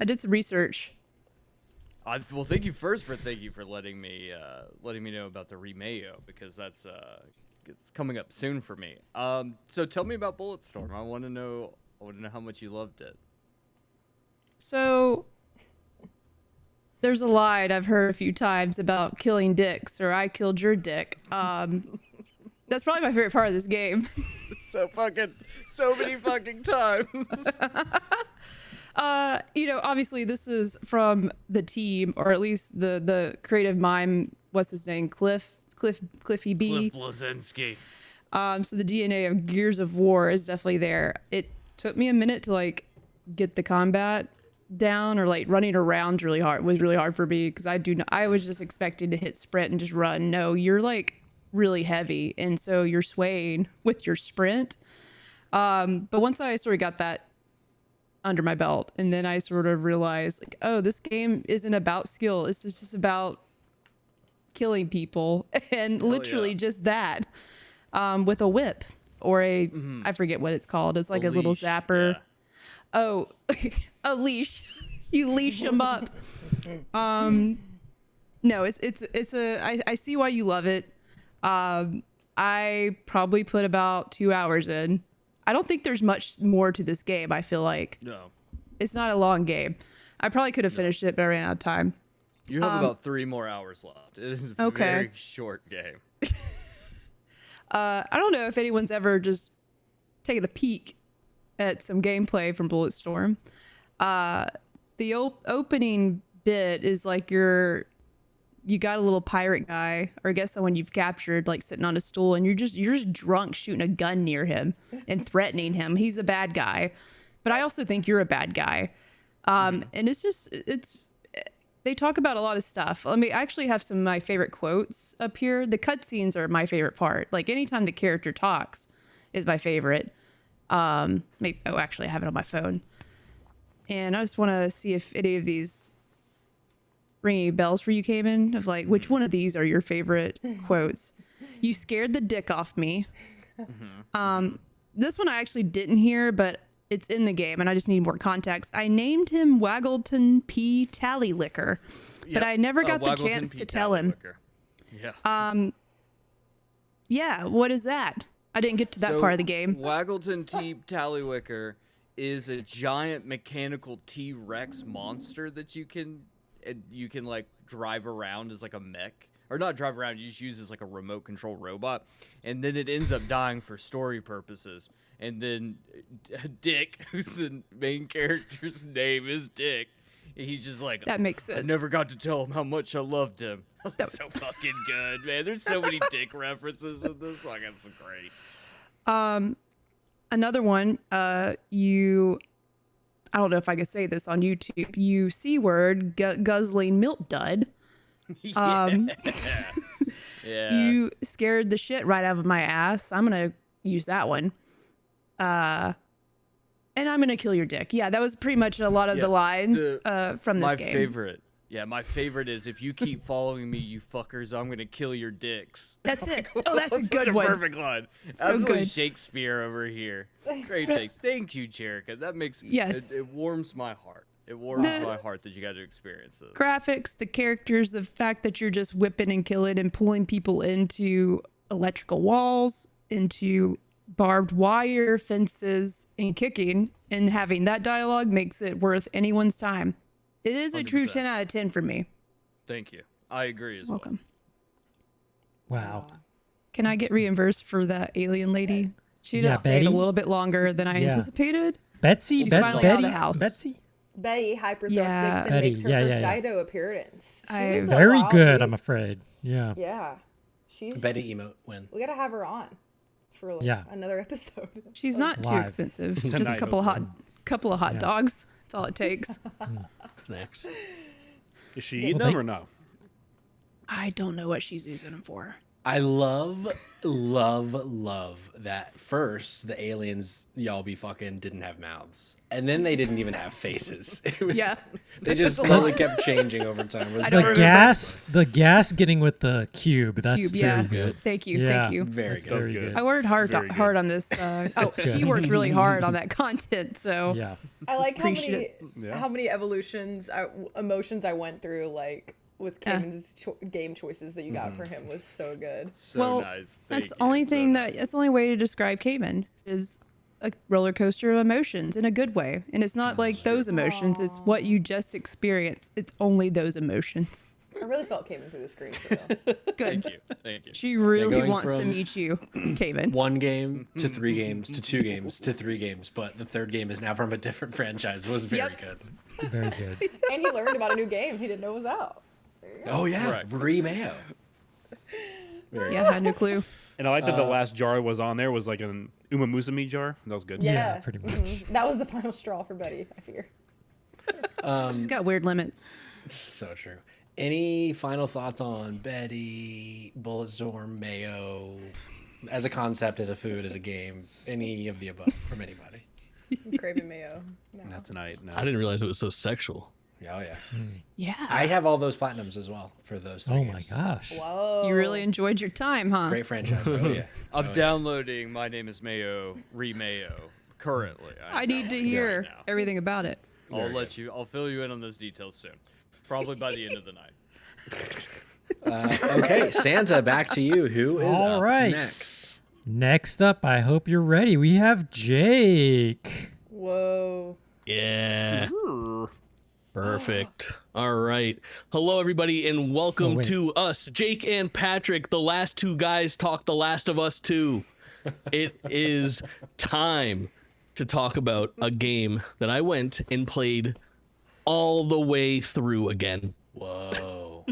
I did some research. Well, thank you for letting me know about the Remayo because that's it's coming up soon for me. So tell me about Bulletstorm. I want to know how much you loved it. So there's a line I've heard a few times about killing dicks, or I killed your dick. That's probably my favorite part of this game. So many fucking times. Obviously this is from the team, or at least the creative mime. What's his name? Cliffy B. Cliff Blazinski. So the DNA of Gears of War is definitely there. It took me a minute to get the combat down, or running around was really hard for me because I was just expecting to hit sprint and just run. No, you're really heavy, and so you're swaying with your sprint. But once I sort of got that under my belt, and then I sort of realized oh, this game isn't about skill. It's just about killing people, and literally yeah. just that, with a whip or a I forget what it's called. It's like a little leash, zapper. yeah. Oh, a leash. You leash them up. No, I see why you love it. I probably put about 2 hours in. I don't think there's much more to this game. I feel like No. it's not a long game. I probably could have finished it, but I ran out of time. You have about 3 more hours left. It is a Okay. very short game. I don't know if anyone's ever just taken a peek at some gameplay from Bulletstorm. The opening bit is you got a little pirate guy, or I guess someone you've captured, sitting on a stool, and you're just drunk shooting a gun near him and threatening him. He's a bad guy, but I also think you're a bad guy. And they talk about a lot of stuff. I actually have some of my favorite quotes up here. The cutscenes are my favorite part. Anytime the character talks is my favorite. Actually I have it on my phone. And I just want to see if any of these ring any bells for you, Kamen, of which one of these are your favorite quotes. You scared the dick off me. This one I actually didn't hear, but it's in the game and I just need more context. I named him Waggleton P. Tallylicker, but I never got the Waggleton chance P. to tell him. Tallylicker. Yeah. Yeah, what is that? I didn't get to that part of the game. Waggleton T. Tallywicker is a giant mechanical T-Rex monster that you can like drive around as like a mech. Or not drive around, you just use as like a remote control robot. And then it ends up dying for story purposes. And then Dick, who's the main character's name is Dick. He's just like, That makes sense. I never got to tell him how much I loved him. That's so fucking good, man. There's so many Dick references in this. Like, it's so great. Another one, I don't know if I could say this on YouTube. You C-word guzzling milk dud. Yeah. You scared the shit right out of my ass. I'm gonna use that one. And I'm gonna kill your dick. Yeah, that was pretty much a lot of the lines from this game. My favorite is, if you keep following me, you fuckers, I'm gonna kill your dicks. That's it. Oh, that's a good one. Perfect line. So Absolutely good. Shakespeare over here. Great thanks. Thank you, Jerica. That makes it warms my heart. It warms my heart that you got to experience this. Graphics, the characters, the fact that you're just whipping and killing and pulling people into electrical walls, into barbed wire fences, and kicking, and having that dialogue makes it worth anyone's time. It is a true 10 out of 10 for me. Thank you. I agree as Welcome. Wow. Can I get reimbursed for that alien lady? She did stay a little bit longer than I anticipated. Betsy? She's finally out of the house. Betsy? Betty hyperthrows Yeah. sticks and makes her Betty, first yeah. DIDO appearance. She I- was a Very wild good, dude. I'm afraid. Yeah. Yeah. She's Betty emote win. We gotta have her on for like Yeah. another episode. She's not too Live. expensive. Just a Tonight, couple of hot Yeah. dogs. That's all it takes. Snacks. Is she eating them or no? I don't know what she's using them for. I love that first the aliens y'all be fucking didn't have mouths. And then they didn't even have faces. It was- Yeah. They just slowly kept changing over time. It was I don't The gas getting with the cube. That's Cube, very yeah. good. Thank you. Yeah. Thank you. very That's good. very good. good. I worked hard Very good. on this. She worked really hard on that content. So Yeah. I like how many Appreciate Yeah. how many emotions I went through like with Yeah. Kamen's game choices that you got for him was so good. So well, nice. that's the only thing that's the only way to describe Kamen is a roller coaster of emotions in a good way. And it's not like those emotions. It's what you just experienced. It's only those emotions. I really felt Kamen through the screen for them. Good. Thank you. She really going wants to from- meet you, Kamen. One game to 3 games to 2 games to 3 games, but the third game is now from a different franchise. It was very Yep. good. Very good. And he learned about a new game he didn't know was out. Oh yeah, Correct. Mayo. Yeah, had no clue. And I like that the last jar was on there was like an umamusumi jar. That was good. Yeah, pretty much. That was the final straw for Betty, I fear. She's got weird limits. So true. Any final thoughts on Betty, Bulletstorm, Mayo, as a concept, as a food, as a game? Any of the above from anybody? Craving mayo. No. Not tonight. No. I didn't realize it was so sexual. Oh yeah. Yeah. I have all those platinums as well for those 3 Oh games. my gosh. Whoa. You really enjoyed your time, huh? Great franchise. Oh yeah. I'm downloading My Name is Mayo, Remayo, currently. I need to hear now. everything about it. I'll fill you in on those details soon. Probably by the end of the night. Okay, Santa, back to you. Who is All up right. next? Next up, I hope you're ready. We have Jake. Whoa. Yeah. Perfect. All right. Hello, everybody, and welcome wait. to us, Jake and Patrick, the last two guys talk The Last of Us 2. It is time to talk about a game that I went and played all the way through again. Whoa.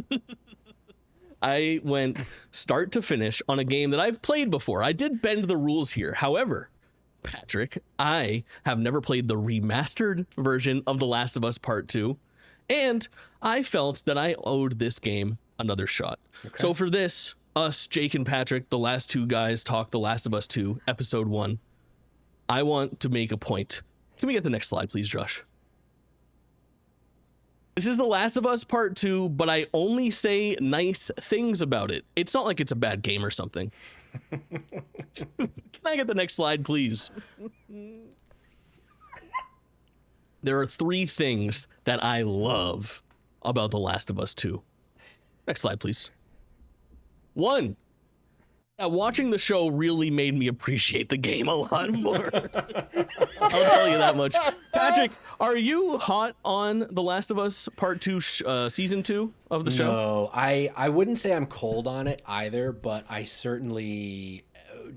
I went start to finish on a game that I've played before. I did bend the rules here. However, Patrick, I have never played the remastered version of The Last of Us Part 2, and I felt that I owed this game another shot. So for this, us, Jake and Patrick, the last two guys talk The Last of Us 2, Episode 1, I want to make a point. Can we get the next slide, please, Josh? This is The Last of Us Part 2, but I only say nice things about it. It's not like it's a bad game or something. Can I get the next slide, please? There are 3 things that I love about The Last of Us 2. Next slide, please. One, watching the show really made me appreciate the game a lot more. I'll tell you that much. Patrick, are you hot on The Last of Us Part 2, Season 2 of the show? No, I wouldn't say I'm cold on it either, but I certainly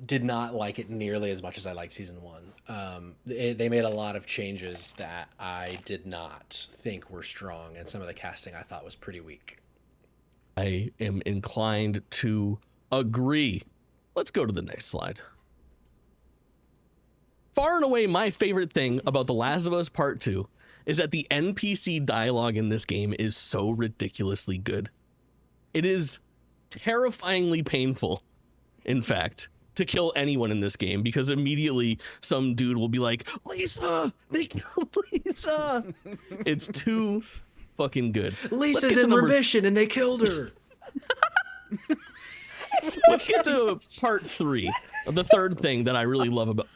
did not like it nearly as much as I liked Season 1. They made a lot of changes that I did not think were strong, and some of the casting I thought was pretty weak. I am inclined to agree. Let's go to the next slide. Far and away, my favorite thing about The Last of Us Part 2 is that the NPC dialogue in this game is so ridiculously good. It is terrifyingly painful, in fact, to kill anyone in this game, because immediately some dude will be like, Lisa, they killed Lisa. It's too fucking good. Lisa's in remission and they killed her. Let's get to part 3, the third thing that I really love about.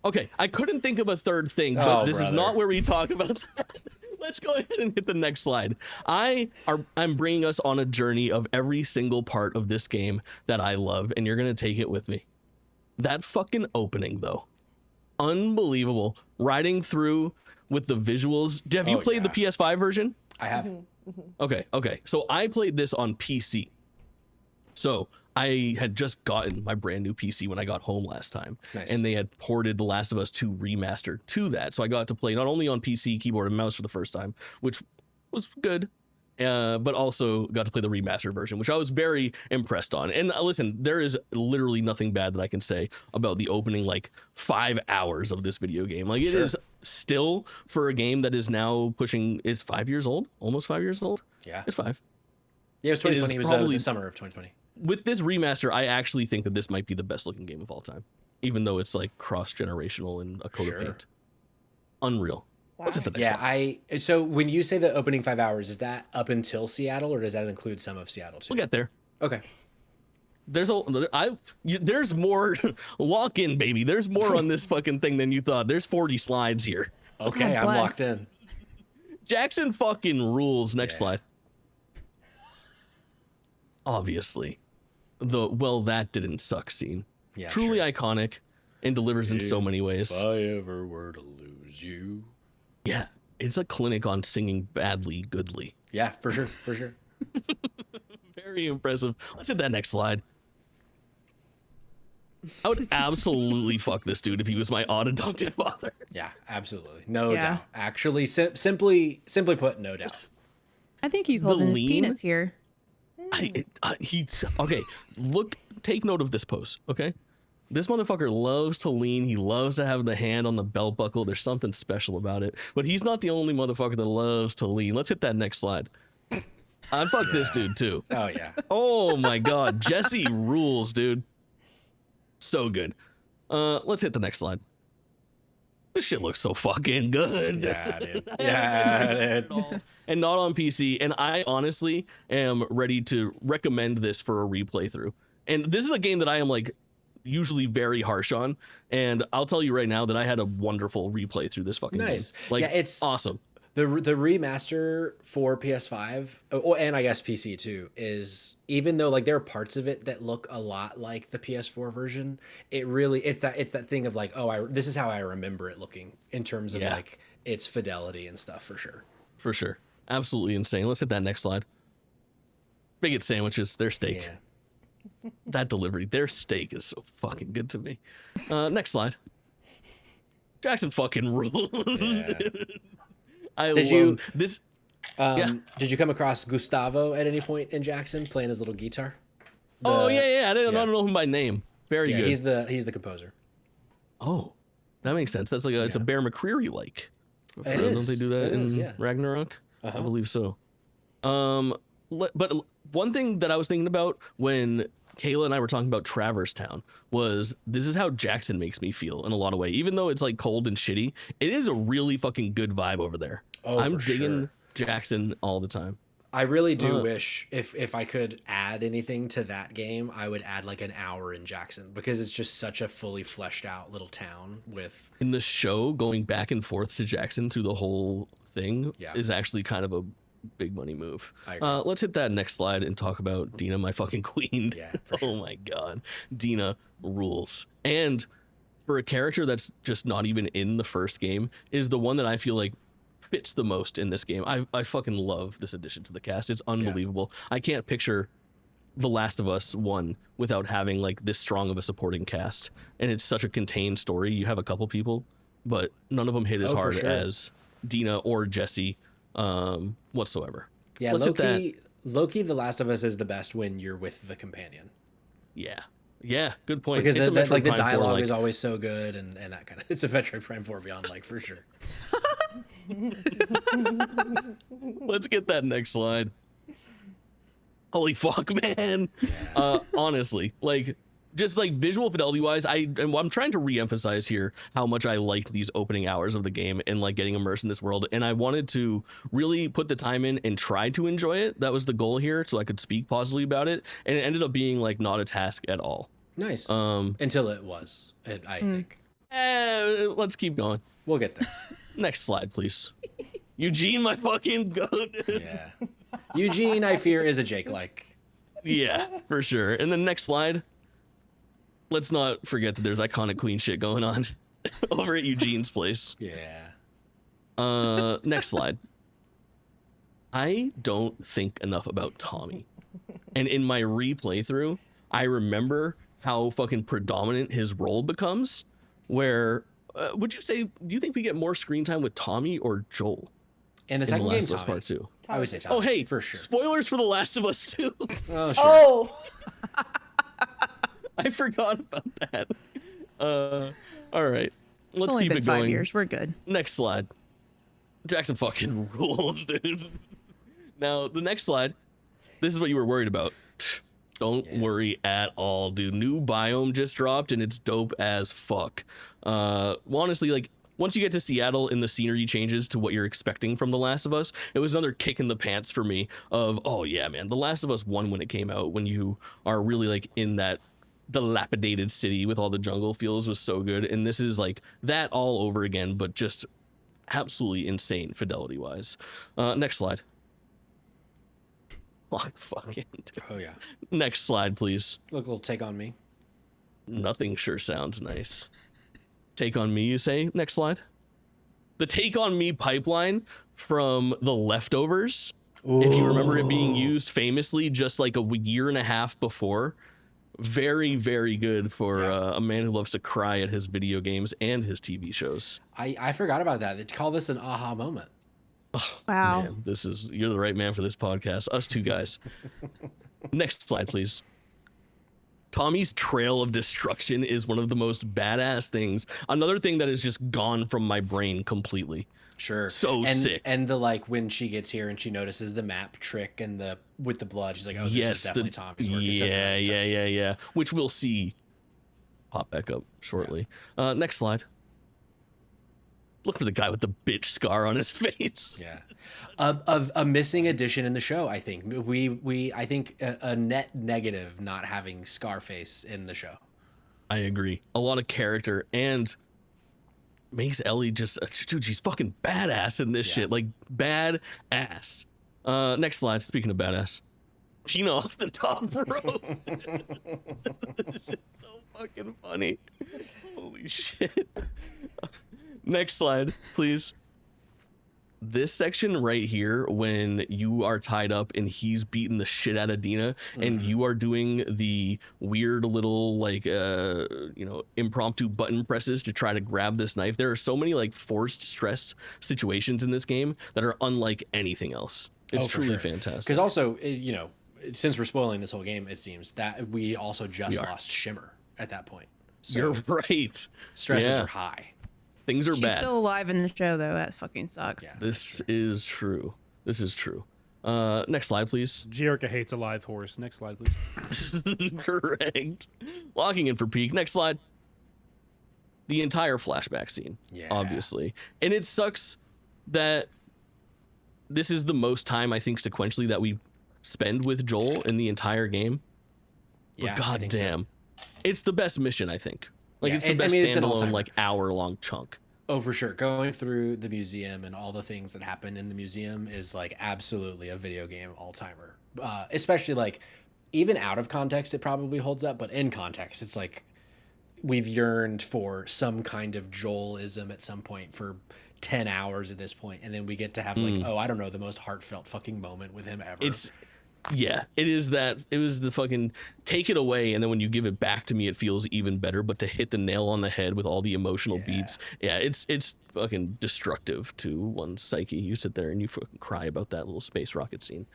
Okay, I couldn't think of a third thing, but this is not where we talk about that. Let's go ahead and hit the next slide. I'm bringing us on a journey of every single part of this game that I love, and you're gonna take it with me. That fucking opening, though, unbelievable. Riding through with the visuals. Have you played the PS5 version? I have. Okay. So I played this on PC. So I had just gotten my brand new PC when I got home last time. Nice. And they had ported The Last of Us 2 Remastered to that. So I got to play not only on PC, keyboard, and mouse for the first time, which was good, but also got to play the remastered version, which I was very impressed on. And listen, there is literally nothing bad that I can say about the opening, 5 hours of this video game. It is still, for a game that is now pushing, it's 5 years old, almost 5 years old. Yeah. It's 5. Yeah, it was 2020. It was probably the summer of 2020. With this remaster, I actually think that this might be the best looking game of all time, even though it's cross-generational and a coat of paint. Unreal. Wow. Let's hit the next slide. So when you say the opening 5 hours, is that up until Seattle, or does that include some of Seattle too? We'll get there. Okay. There's more. Lock in, baby. There's more on this fucking thing than you thought. There's 40 slides here. Okay, I'm locked in. Jackson fucking rules. Next slide. Obviously, that didn't suck scene. Yeah, truly sure. iconic and delivers in so many ways. If I ever were to lose you. Yeah, it's a clinic on singing badly, goodly. Yeah, for sure. Very impressive. Let's hit that next slide. I would absolutely fuck this dude if he was my odd adopted father. Yeah, absolutely. No doubt. Actually, simply put, no doubt. I think he's holding his lean- penis here. Okay, take note of this pose, okay? This motherfucker loves to lean. He loves to have the hand on the belt buckle. There's something special about it. But he's not the only motherfucker that loves to lean. Let's hit that next slide. I'd fuck this dude, too. Oh, yeah. Oh, my God. Jesse rules, dude. So good. Let's hit the next slide. This shit looks so fucking good. Yeah, dude. Yeah, dude. And not on PC. And I honestly am ready to recommend this for a replay through. And this is a game that I am usually very harsh on. And I'll tell you right now that I had a wonderful replay through this fucking game. Yeah, it's awesome. The remaster for PS5, and I guess PC too, is, even though there are parts of it that look a lot like the PS4 version, it's that thing of this is how I remember it looking in terms of its fidelity and stuff, for sure. For sure. Absolutely insane. Let's hit that next slide. Bigot sandwiches, their steak. Yeah. That delivery, their steak is so fucking good to me. Next slide. Jackson fucking rules. Yeah. Did you come across Gustavo at any point in Jackson playing his little guitar? Yeah. I don't know him by name. Very good. He's the composer. Oh, that makes sense. That's it's a Bear McCreary like. It is. Don't they do that in yeah. Ragnarok? I believe so. But one thing that I was thinking about when Kayla and I were talking about Traverse Town was, this is how Jackson makes me feel in a lot of ways. Even though it's cold and shitty, it is a really fucking good vibe over there. Oh, I'm for digging sure. Jackson all the time. I really do wish if I could add anything to that game, I would add an hour in Jackson, because it's just such a fully fleshed out little town with. In the show, going back and forth to Jackson through the whole thing is actually kind of a big money move. I agree. Let's hit that next slide and talk about Dina, my fucking queen. Yeah, for sure. Oh my god, Dina rules. And for a character that's just not even in the first game, is the one that I feel like fits the most in this game. I fucking love this addition to the cast. It's unbelievable. I can't picture The Last of Us 1 without having like this strong of a supporting cast. And it's such a contained story. You have a couple people, but none of them hit as Oh, for hard sure. as Dina or Jesse whatsoever. Yeah, Let's hit that. Loki, The Last of Us is the best when you're with the companion. Yeah, good point. Because It's a the Metroid Prime 4, dialogue like- is always so good, and that kind of it's a Metroid Prime 4 Beyond, like, for sure. Let's get that next slide. Holy fuck, man. Honestly, like, just like visual fidelity wise, I'm trying to re-emphasize here how much I liked these opening hours of the game and like getting immersed in this world. And I wanted to really put the time in and try to enjoy it. That was the goal here, so I could speak positively about it. And it ended up being like not a task at all. Nice. Until it was, I think. Let's keep going. We'll get there. Next slide, please. Eugene, my fucking goat. Yeah. Eugene, I fear, is a Jake-like. Yeah, for sure. And then next slide. Let's not forget that there's iconic queen shit going on over at Eugene's place. Yeah. Next slide. I don't think enough about Tommy. And in my replaythrough, I remember how fucking predominant his role becomes, where would you say, do you think we get more screen time with Tommy or Joel In the in The second game, Last of Us Tommy. Part 2? I would say Tommy. Oh, hey, for sure. spoilers for The Last of Us 2. Oh, sure. Oh, I forgot about that. All right. It's Let's only keep been it 5 going. years. We're good. Next slide. Jackson fucking rules, dude. Now, the next slide. This is what you were worried about. Don't worry at all, dude. New biome just dropped and it's dope as fuck. Well, honestly, like, once you get to Seattle and the scenery changes to what you're expecting from The Last of Us, it was another kick in the pants for me of, oh yeah, man, The Last of Us 1 when it came out, when you are really like in that dilapidated city with all the jungle feels was so good. And this is like that all over again, but just absolutely insane fidelity wise. Next slide. Fucking dude. Oh, yeah. Next slide, please. Look, a little take on me. Nothing sure sounds nice. Take on me, you say? Next slide. The Take on Me pipeline from The Leftovers. If you remember it being used famously just like a year and a half before. Very, very good for a man who loves to cry at his video games and his TV shows. I forgot about that. They call this an aha moment. Wow. Man, you're the right man for this podcast. Us two guys. Next slide, please. Tommy's trail of destruction is one of the most badass things. Another thing that is just gone from my brain completely. Sure. So sick. And the like when she gets here and she notices the map trick and the with the blood, she's like, oh, this is definitely Tommy's work. It's such a nice touch. Yeah. Which we'll see pop back up shortly. Next slide. Look for the guy with the bitch scar on his face. Yeah. A missing addition in the show, I think. I think a net negative not having Scarface in the show. I agree. A lot of character and makes Ellie just, dude, she's fucking badass in this shit. Like, badass. Next slide. Speaking of badass. Tina off the top rope. Shit's so fucking funny. Holy shit. Next slide, please. This section right here, when you are tied up and he's beating the shit out of Dina, and you are doing the weird little like impromptu button presses to try to grab this knife. There are so many like forced, stressed situations in this game that are unlike anything else. It's truly fantastic. Because also, since we're spoiling this whole game, it seems that we also just lost Shimmer at that point. So you're right. Stresses are high. Things are She's bad. still alive in the show, though. That fucking sucks. Yeah. This is true. Next slide, please. Jerica hates a live horse. Next slide, please. Correct. Locking in for peak. Next slide. The entire flashback scene, obviously. And it sucks that this is the most time, I think, sequentially that we spend with Joel in the entire game. Yeah, But goddamn, it's the best mission, I think. Like, Yeah, it's the best standalone, like, hour-long chunk. Oh, for sure. Going through the museum and all the things that happen in the museum is like absolutely a video game all timer. Especially like even out of context, it probably holds up, but in context, it's like we've yearned for some kind of Joelism at some point for 10 hours at this point, and then we get to have like, oh, I don't know, the most heartfelt fucking moment with him ever. It is that. It was the fucking take it away, and then when you give it back to me, it feels even better. But to hit the nail on the head with all the emotional beats, it's fucking destructive to one's psyche. You sit there and you fucking cry about that little space rocket scene.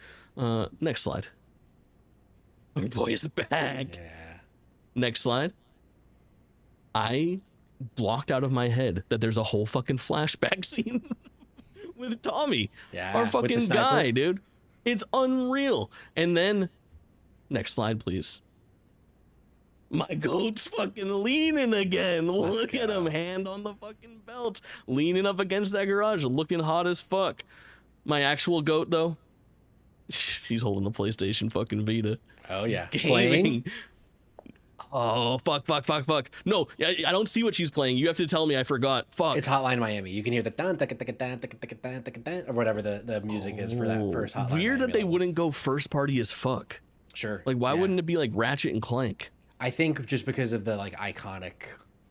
Next slide. Oh boy, is back. Yeah. Next slide. I blocked out of my head that there's a whole fucking flashback scene with Tommy, Yeah, our with the fucking sniper. guy, dude. It's unreal. And then, next slide, please. My goat's fucking leaning again. Look at him, hand on the fucking belt, leaning up against that garage, looking hot as fuck. My actual goat, though, she's holding a PlayStation fucking Vita. Oh yeah. Gaming. Playing. Oh, fuck. No, I don't see what she's playing. You have to tell me. I forgot. Fuck. It's Hotline Miami. You can hear the dun, taka, taka, dun, taka, taka, dun, taka, dun, or whatever the music is for that first Hotline Weird Miami that they level. wouldn't go first party as fuck. Sure. Like, why Yeah. wouldn't it be like Ratchet and Clank? I think just because of the like iconic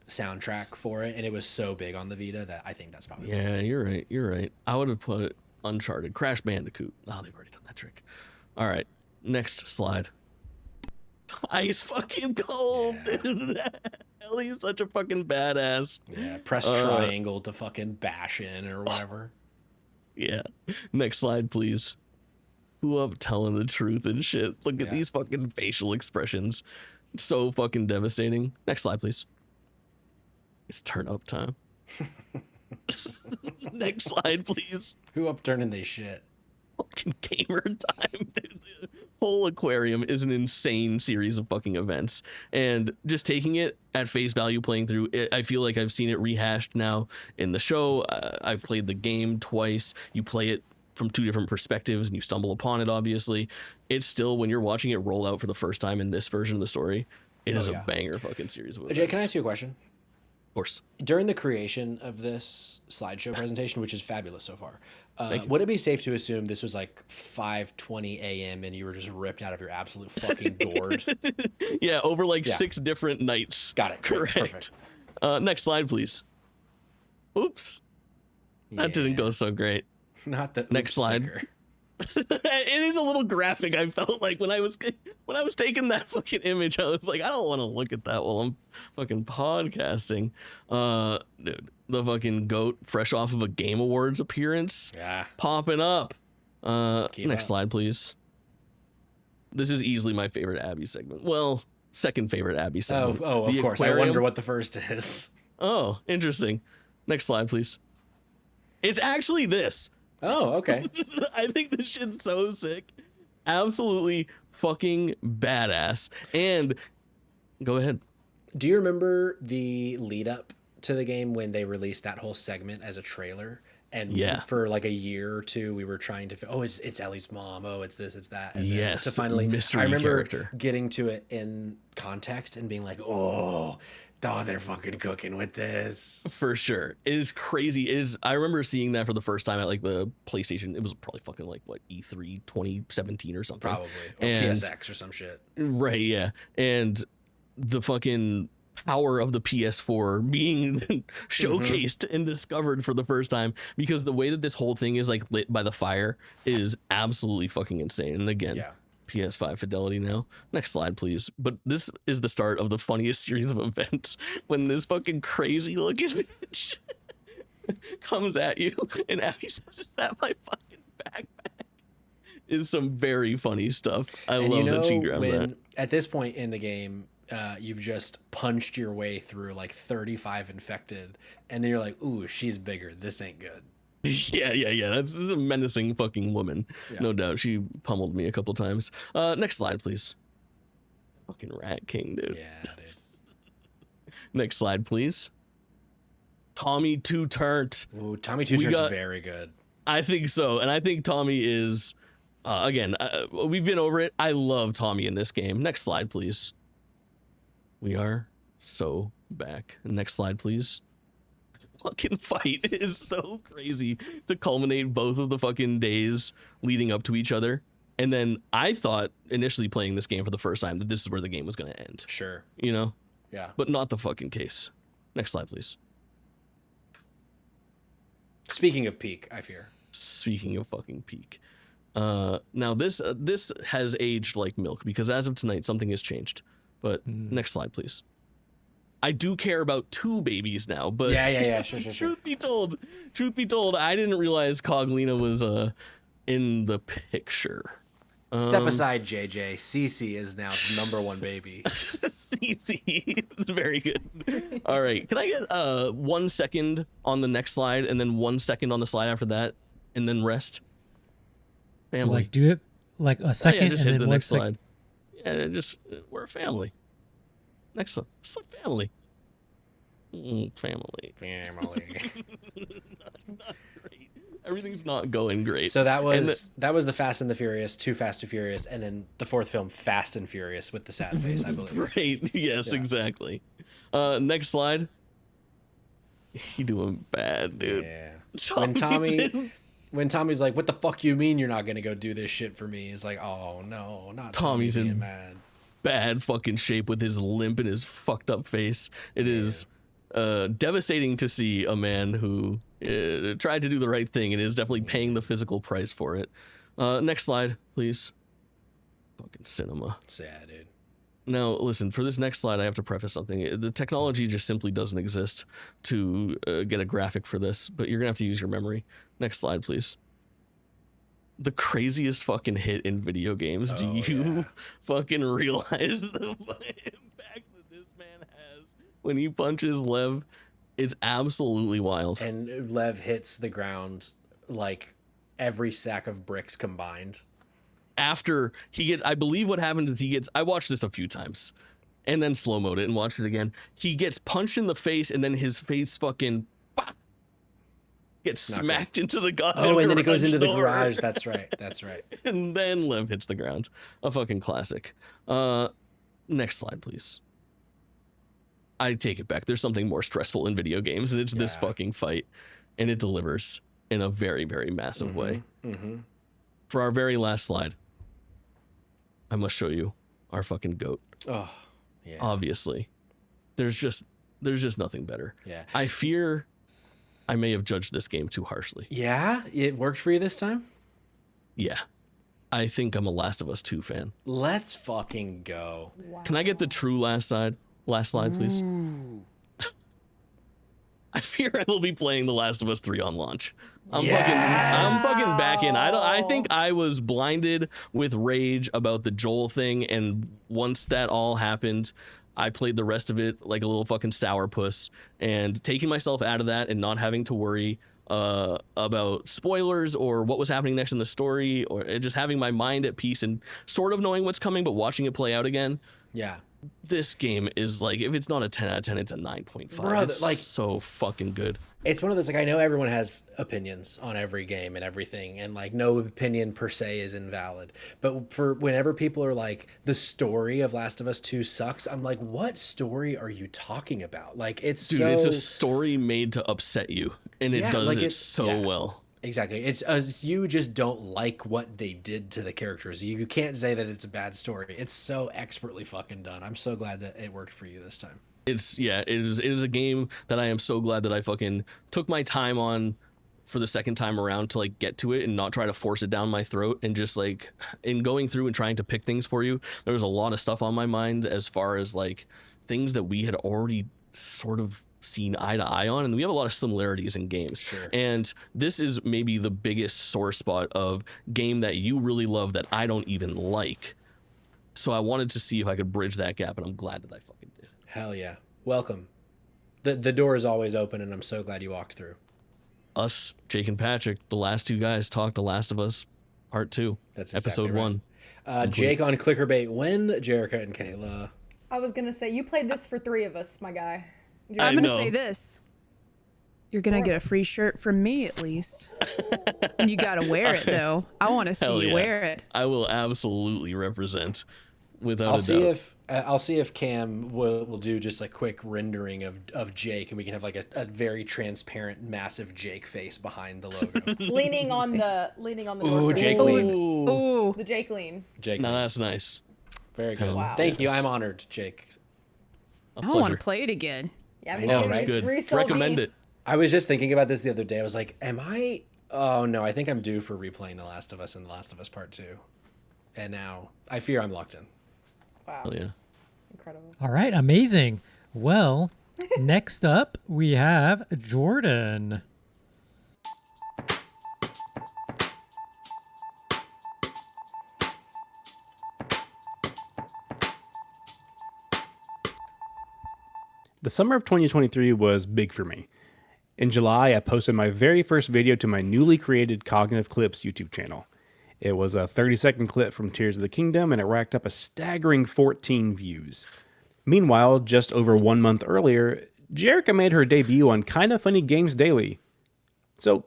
soundtrack for it, and it was so big on the Vita that I think that's probably. Yeah, you're right. I would have put Uncharted, Crash Bandicoot. Oh, they've already done that trick. All right, next slide. Ice fucking cold, dude. Ellie's such a fucking badass. Yeah. Press triangle to fucking bash in or whatever. Yeah. Next slide, please. Who up telling the truth and shit? Look at these fucking facial expressions. It's so fucking devastating. Next slide, please. It's turn up time. Next slide, please. Who upturning they shit? Fucking gamer time, dude. The whole aquarium is an insane series of fucking events, and just taking it at face value, playing through it, I feel like I've seen it rehashed now in the show. I've played the game twice. You play it from two different perspectives and you stumble upon it. Obviously, it's still, when you're watching it roll out for the first time in this version of the story, it is a banger fucking series of events. Jay, can I ask you a question? Of course. During the creation of this slideshow presentation, which is fabulous so far, would it be safe to assume this was like 5:20 a.m. and you were just ripped out of your absolute fucking gourd? Yeah, over like 6 different nights. Got it. Correct. Perfect. Next slide, please. Oops. That didn't go so great. Not the Next slide. sticker. It is a little graphic. I felt like when I was taking that fucking image, I was like, I don't want to look at that while I'm fucking podcasting. Dude, the fucking goat fresh off of a Game Awards appearance, popping up. Keep Next up. slide, please. This is easily my favorite Abby segment. Well, second favorite Abby segment. Oh, The of course. aquarium. I wonder what the first is. Oh, interesting. Next slide, please. It's actually this. Oh, okay. I think this shit's so sick. Absolutely fucking badass. And go ahead. Do you remember the lead up to the game when they released that whole segment as a trailer? And for like a year or two, we were trying to, it's Ellie's mom. Oh, it's this, it's that. And then Yes, to finally, mystery I remember character. getting to it in context and being like, oh, they're fucking cooking with this. For sure. It is crazy. It is. I remember seeing that for the first time at like the PlayStation. It was probably fucking like what, E3 2017 or something. Probably. Or And- PSX or some shit. Right, yeah. And the fucking power of the PS4 being showcased and discovered for the first time, because the way that this whole thing is like lit by the fire is absolutely fucking insane. And again, PS5 fidelity now. Next slide, please. But this is the start of the funniest series of events when this fucking crazy looking bitch comes at you and Abby says, "Is that my fucking backpack?" Is some very funny stuff. I And love you know, that she grabbed when, that. at this point in the game, you've just punched your way through like 35 infected, and then you're like, ooh, she's bigger. This ain't good. Yeah. That's a menacing fucking woman. Yeah. No doubt. She pummeled me a couple times. Next slide, please. Fucking Rat King, dude. Yeah, dude. Next slide, please. Tommy Two Turnt. Ooh, Tommy Two Turn's very good. I think so. And I think Tommy is, we've been over it. I love Tommy in this game. Next slide, please. We are so back. Next slide, please. fucking fight is so crazy to culminate both of the fucking days leading up to each other. And then I thought initially playing this game for the first time that this is where the game was going to end. Sure. You know? Yeah. But not the fucking case. Next slide, please. Speaking of peak, I fear. Speaking of fucking peak. Now this has aged like milk because as of tonight, something has changed. But Next slide, please. I do care about 2 babies now, but Yeah. Sure. truth be told, I didn't realize Coglina was in the picture. Step aside, JJ. Cece is now the number 1 baby. Easy. Very good. All right. Can I get 1 second on the next slide and then 1 second on the slide after that and then rest? So Family. like do it like a second Yeah, just and hit then the next 1 slide. Yeah, just we're a family. Next one. It's like family. Family. Not great. Everything's not going great. So that was the Fast and the Furious, Too Fast, Too Furious, and then the 4th film, Fast and Furious with the sad face, I believe. Right. Yes, Yeah. exactly. Next slide. You doing bad, dude. Yeah. When Tommy's like, "What the fuck you mean you're not gonna go do this shit for me?" It's like, "Oh no, not Tommy's Tommy in being mad." Bad fucking shape with his limp and his fucked up face. It is devastating to see a man who tried to do the right thing and is definitely paying the physical price for it. Next slide, please. Fucking cinema. Sad, dude. Now, listen, for this next slide, I have to preface something. The technology just simply doesn't exist to get a graphic for this, but you're going to have to use your memory. Next slide, please. The craziest fucking hit in video games. Do you fucking realize the impact that this man has when he punches Lev? It's absolutely wild. And Lev hits the ground like every sack of bricks combined. After he gets, I believe what happens is he gets, I watched this a few times and then slow-moed it and watched it again. He gets punched in the face and then his face fucking gets smacked into the goddamn Oh, and then it goes into the door. garage. That's right. And then Lev hits the ground. A fucking classic. Next slide, please. I take it back. There's something more stressful in video games, and it's this fucking fight. And it delivers in a very, very massive way. For our very last slide, I must show you our fucking GOAT. Oh, yeah. Obviously. There's just nothing better. Yeah. I fear I may have judged this game too harshly. Yeah? It worked for you this time? Yeah. I think I'm a Last of Us 2 fan. Let's fucking go. Wow. Can I get the true last slide, please? I fear I will be playing The Last of Us 3 on launch. I'm fucking back in. I think I was blinded with rage about the Joel thing, and once that all happened, I played the rest of it like a little fucking sourpuss, and taking myself out of that and not having to worry about spoilers or what was happening next in the story, or just having my mind at peace and sort of knowing what's coming, but watching it play out again. Yeah. This game is like, if it's not a 10 out of 10, it's a 9.5. Bro, it's like, so fucking good. It's one of those, like, I know everyone has opinions on every game and everything, and like no opinion per se is invalid. But for whenever people are like, the story of Last of Us 2 sucks, I'm like, what story are you talking about? Like, it's Dude, so... it's a story made to upset you, and it does like it so well. Exactly. It's you just don't like what they did to the characters. You can't say that it's a bad story. It's so expertly fucking done. I'm so glad that it worked for you this time. It is a game that I am so glad that I fucking took my time on for the second time around to like get to it and not try to force it down my throat, and just like in going through and trying to pick things for you, there was a lot of stuff on my mind as far as like things that we had already sort of seen eye to eye on, and we have a lot of similarities in games. Sure. And this is maybe the biggest sore spot of game that you really love that I don't even like. So I wanted to see if I could bridge that gap, and I'm glad that I fucking did. Hell yeah. Welcome. The door is always open, and I'm so glad you walked through. Us, Jake and Patrick, the last two guys, talked The Last of Us Part 2. That's episode exactly right. 1. Jake on Clickerbait, when Jerica and Kayla. I was gonna say, you played this for 3 of us, my guy. I I'm gonna know. say this. You're gonna get a free shirt from me at least. And you gotta wear it though. I wanna see Hell you yeah. wear it. I will absolutely represent. Without I'll a see doubt. if I'll see if Cam will do just a quick rendering of Jake, and we can have like a very transparent, massive Jake face behind the logo. leaning on the Ooh, door. Jake lean. Ooh. The Jake lean. Jake No, lean. that's nice. Very good. Wow. Thank you. I'm honored, Jake. A I don't want pleasure. to play it again. Yeah, I me know, too. right? It's good. Resold Recommend me. it. I was just thinking about this the other day. I was like, am I? Oh no, I think I'm due for replaying The Last of Us and The Last of Us Part 2. And now I fear I'm locked in. Wow. Hell yeah. Incredible. All right, amazing. Well, next up we have Jordan. The summer of 2023 was big for me. In July, I posted my very first video to my newly created Cognitive Clips YouTube channel. It was a 30-second clip from Tears of the Kingdom, and it racked up a staggering 14 views. Meanwhile, just over 1 month earlier, Jerica made her debut on Kinda Funny Games Daily. So,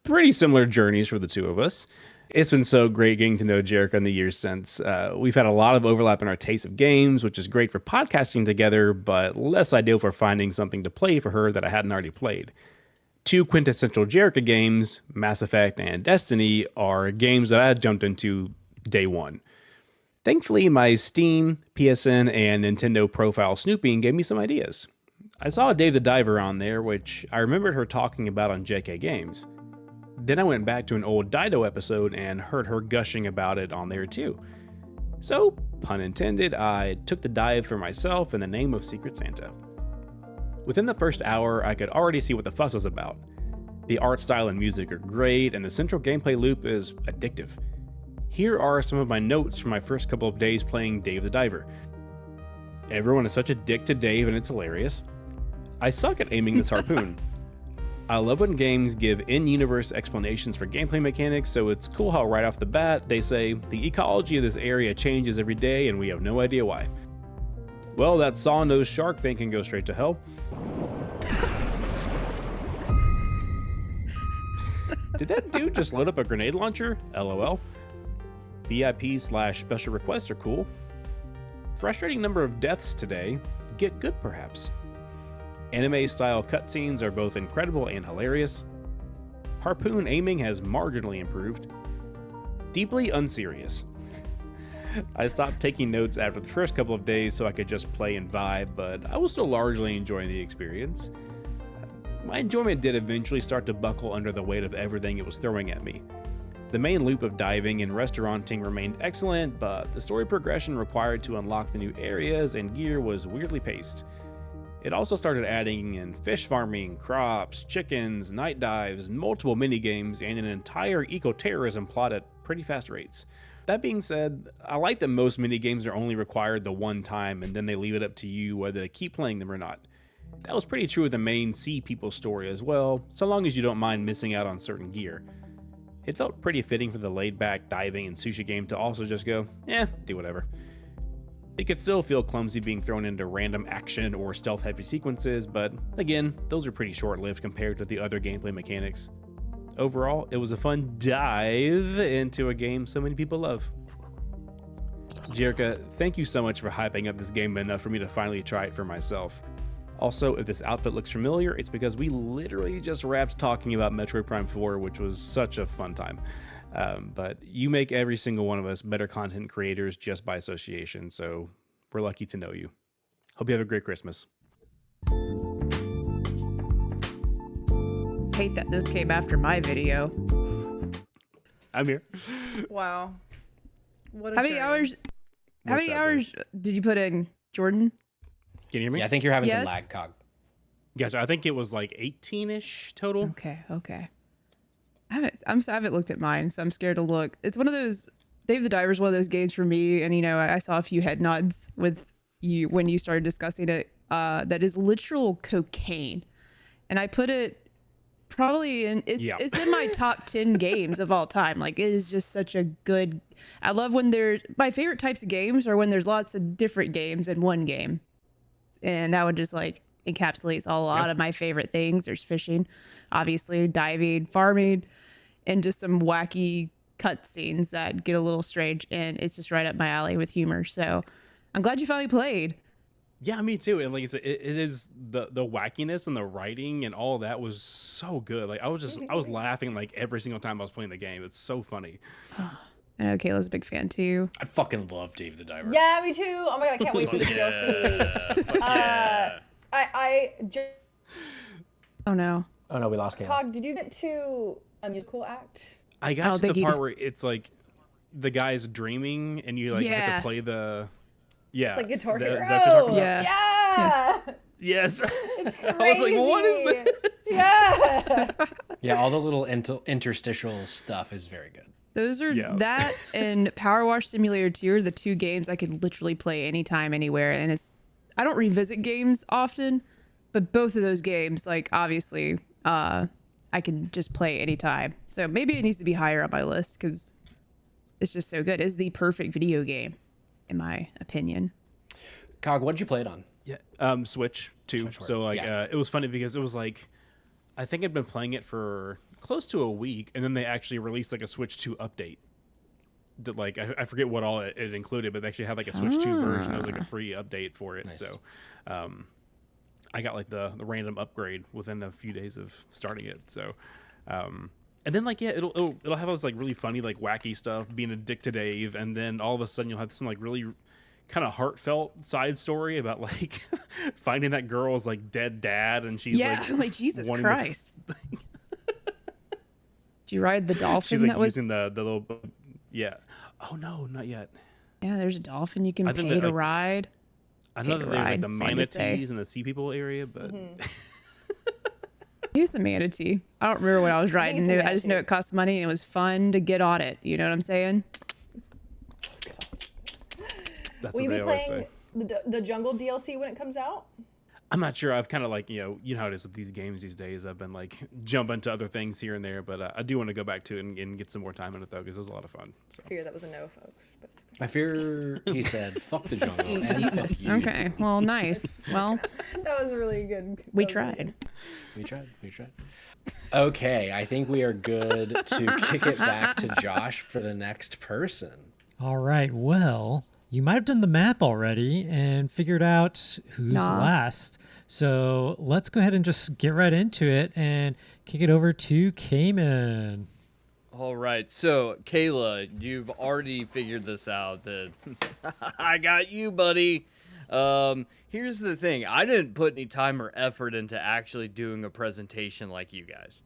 pretty similar journeys for the two of us. It's been so great getting to know Jerica in the years since. We've had a lot of overlap in our taste of games, which is great for podcasting together, but less ideal for finding something to play for her that I hadn't already played. Two quintessential Jerica games, Mass Effect and Destiny, are games that I had jumped into day one. Thankfully, my Steam, PSN, and Nintendo profile snooping gave me some ideas. I saw Dave the Diver on there, which I remembered her talking about on JK Games. Then I went back to an old DIDO episode and heard her gushing about it on there too. So, pun intended, I took the dive for myself in the name of Secret Santa. Within the first hour, I could already see what the fuss was about. The art style and music are great, and the central gameplay loop is addictive. Here are some of my notes from my first couple of days playing Dave the Diver. Everyone is such a dick to Dave, and it's hilarious. I suck at aiming this harpoon. I love when games give in-universe explanations for gameplay mechanics, so it's cool how right off the bat they say, the ecology of this area changes every day and we have no idea why. Well, that saw-nosed shark thing can go straight to hell. Did that dude just load up a grenade launcher? LOL. VIP/special requests are cool. Frustrating number of deaths today. Get good, perhaps. Anime-style cutscenes are both incredible and hilarious. Harpoon aiming has marginally improved. Deeply unserious. I stopped taking notes after the first couple of days so I could just play and vibe, but I was still largely enjoying the experience. My enjoyment did eventually start to buckle under the weight of everything it was throwing at me. The main loop of diving and restauranting remained excellent, but the story progression required to unlock the new areas and gear was weirdly paced. It also started adding in fish farming, crops, chickens, night dives, multiple minigames, and an entire eco-terrorism plot at pretty fast rates. That being said, I like that most minigames are only required the one time and then they leave it up to you whether to keep playing them or not. That was pretty true of the main Sea People story as well, so long as you don't mind missing out on certain gear. It felt pretty fitting for the laid-back diving and sushi game to also just go, do whatever. It could still feel clumsy being thrown into random action or stealth-heavy sequences, but again, those are pretty short-lived compared to the other gameplay mechanics. Overall, it was a fun dive into a game so many people love. Jerica, thank you so much for hyping up this game enough for me to finally try it for myself. Also, if this outfit looks familiar, it's because we literally just wrapped talking about Metroid Prime 4, which was such a fun time. But you make every single one of us better content creators just by association, so we're lucky to know you. Hope you have a great Christmas. Hate that this came after my video. I'm here. Wow. What a How many journey. hours? How What's many up, hours did you put in, Jordan? Can you hear me? Yeah, I think you're having some Yes. lag, Cog. Gotcha. I think it was like 18-ish total. Okay. I haven't looked at mine, so I'm scared to look. It's one of those. Dave the Diver is one of those games for me, and I saw a few head nods with you when you started discussing it. That is literal cocaine, and I put it probably in. It's in my top 10 games of all time. Like, it is just such a good. I love when my favorite types of games are when there's lots of different games in one game, and that would just like encapsulates a lot of my favorite things. There's fishing, obviously, diving, farming, and just some wacky cutscenes that get a little strange, and it's just right up my alley with humor. So I'm glad you finally played. Yeah, me too. And like it is the wackiness and the writing and all that was so good. Like I was laughing like every single time I was playing the game. It's so funny. I know Kayla's a big fan too. I fucking love Dave the Diver. Yeah, me too. Oh my god, I can't wait for the DLC. Oh no. Oh no, we lost Kayla. Cog, did you get to a musical act? I got Oh, to Big the part Edie. where it's like the guy's dreaming and you like have Yeah. to play the It's like Guitar the- Hero. is that what you're talking about? Yeah. Yeah. Yes. It's crazy. I was like, what is this? Yeah. Yeah, all the little interstitial stuff is very good. Those are Yeah. that and Power Wash Simulator 2 are the two games I could literally play anytime, anywhere. And I don't revisit games often, but both of those games, like obviously, I can just play anytime. So maybe it needs to be higher on my list because it's just so good. It's the perfect video game, in my opinion. Cog, what did you play it on? Yeah. Switch too. Switch So like yeah. it was funny because it was like I think I'd been playing it for close to a week and then they actually released like a Switch 2 update. That like I forget what all it included, but they actually had like a Switch 2 version. It was like a free update for it. Nice. So I got like the random upgrade within a few days of starting it. So and then like yeah, it'll have this like really funny like wacky stuff, being a dick to Dave, and then all of a sudden you'll have some like really kind of heartfelt side story about like finding that girl's like dead dad, and she's like Jesus wanting to- Christ. Did you ride the dolphin she's like that was? using the little yeah. Oh no, not yet. Yeah, there's a dolphin you can I think pay that, to like, ride. I know Pay that to there's like ride, the it's fun to say. manatees in the sea people area, but He was a manatee. I don't remember what I was riding. it's a I just know manatee. it cost money and it was fun to get on it. You know what I'm saying? that's Will you what be they always playing say. the Jungle DLC when it comes out? I'm not sure. I've kind of like, you know how it is with these games these days. I've been like jumping to other things here and there, but I do want to go back to it and get some more time in it though, because it was a lot of fun. So. I fear that was a no, folks. But it's okay. I fear he said, fuck the jungle. and fuck Jesus. you. Okay. Well, nice. Well, That was really good. we That was really tried. We tried. Okay, I think we are good to kick it back to Josh for the next person. All right. Well, you might have done the math already and figured out who's Nah. last. So let's go ahead and just get right into it and kick it over to Kamen. All right, so Kayla, you've already figured this out. That I got you, buddy. Here's the thing: I didn't put any time or effort into actually doing a presentation like you guys,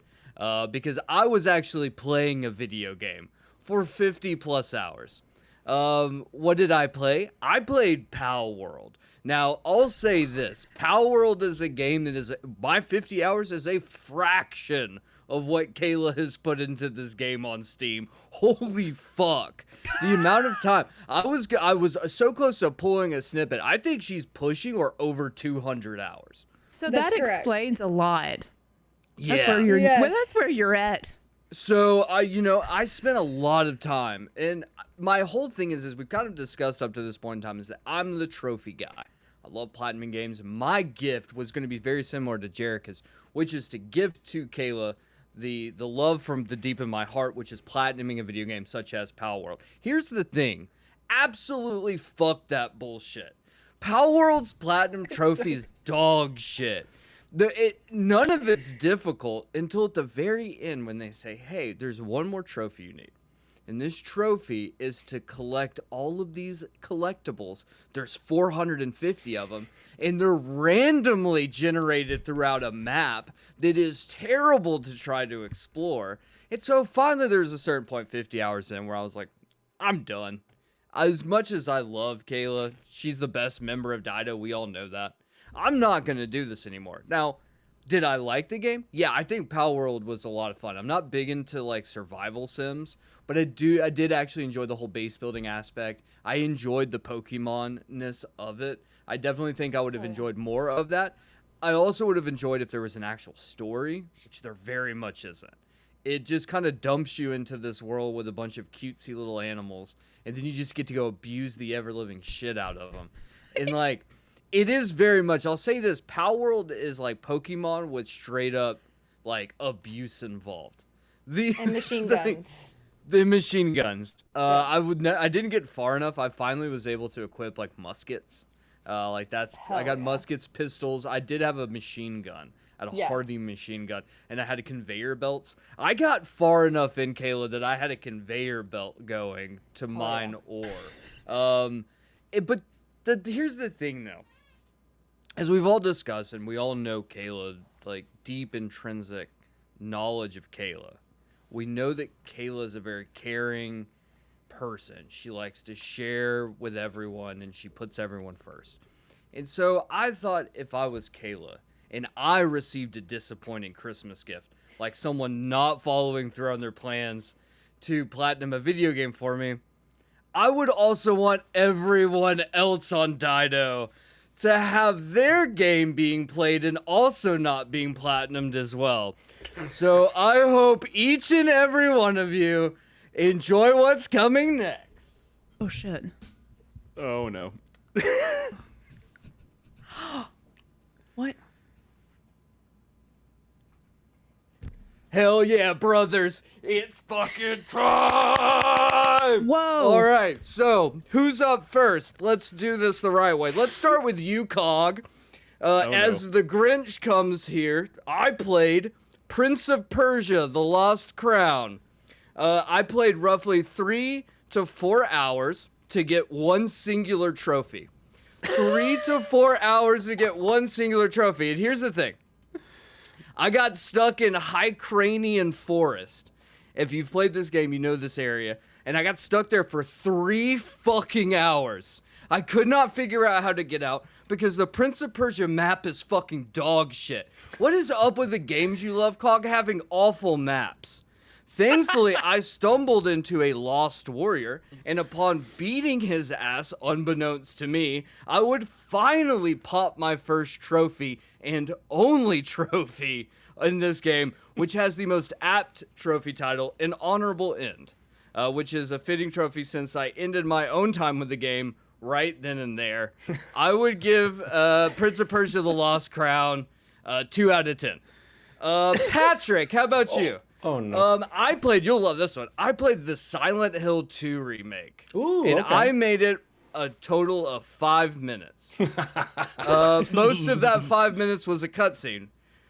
because I was actually playing a video game for 50 plus hours. What did I play? I played Pal World. Now, I'll say this. Pal World is a game that is, my 50 hours is a fraction of what Kayla has put into this game on Steam. Holy fuck. The amount of time. I was so close to pulling a snippet. I think she's pushing or over 200 hours. So That's that correct. explains a lot. Yeah. That's where you're. Yes. Well, that's where you're at. So I spent a lot of time, and my whole thing is we've kind of discussed up to this point in time is that I'm the trophy guy. I love platinum games. My gift was going to be very similar to Jerica's, which is to give to Kayla the love from the deep in my heart, which is platinuming a video game such as Pal World. Here's the thing, absolutely fuck that bullshit. Pal World's platinum trophy is dog shit. None of it's difficult until at the very end when they say, hey, there's one more trophy you need. And this trophy is to collect all of these collectibles. There's 450 of them, and they're randomly generated throughout a map that is terrible to try to explore. And so finally there's a certain point 50 hours in where I was like, I'm done. As much as I love Kayla, she's the best member of DIDO, we all know that. I'm not going to do this anymore. Now, did I like the game? Yeah, I think Pal World was a lot of fun. I'm not big into like survival sims, but I did actually enjoy the whole base building aspect. I enjoyed the Pokemon-ness of it. I definitely think I would have enjoyed more of that. I also would have enjoyed if there was an actual story, which there very much isn't. It just kind of dumps you into this world with a bunch of cutesy little animals, and then you just get to go abuse the ever-living shit out of them. And like, it is very much, I'll say this, Pal World is like Pokemon with straight up like abuse involved. And machine guns. The machine guns. I didn't get far enough. I finally was able to equip like muskets. I got muskets, pistols. I did have a machine gun. I had a hardy machine gun, and I had a conveyor belts. I got far enough in Kayla that I had a conveyor belt going to mine ore. Here's the thing though. As we've all discussed, and we all know Kayla, like deep intrinsic knowledge of Kayla. We know that Kayla is a very caring person. She likes to share with everyone, and she puts everyone first. And so I thought if I was Kayla, and I received a disappointing Christmas gift, like someone not following through on their plans to platinum a video game for me, I would also want everyone else on DIDO to have their game being played and also not being platinumed as well. So I hope each and every one of you enjoy what's coming next. Oh shit. Oh no. What? Hell yeah, brothers. It's fucking time! Whoa! All right, so who's up first? Let's do this the right way. Let's start with you, Cog. As the Grinch comes here, I played Prince of Persia, The Lost Crown. I played roughly 3 to 4 hours to get one singular trophy. 3 to 4 hours to get one singular trophy. And here's the thing. I got stuck in High Cranian Forest. If you've played this game, you know this area. And I got stuck there for 3 fucking hours. I could not figure out how to get out because the Prince of Persia map is fucking dog shit. What is up with the games you love, Cog, having awful maps? Thankfully, I stumbled into a lost warrior, and upon beating his ass, unbeknownst to me, I would finally pop my first trophy and only trophy in this game, which has the most apt trophy title, An Honorable End, which is a fitting trophy since I ended my own time with the game right then and there. I would give Prince of Persia: The Lost Crown 2 out of 10. Patrick, how about you? Oh no. You'll love this one. I played the Silent Hill 2 remake. Ooh, and okay. I made it a total of 5 minutes. Most of that 5 minutes was a cutscene.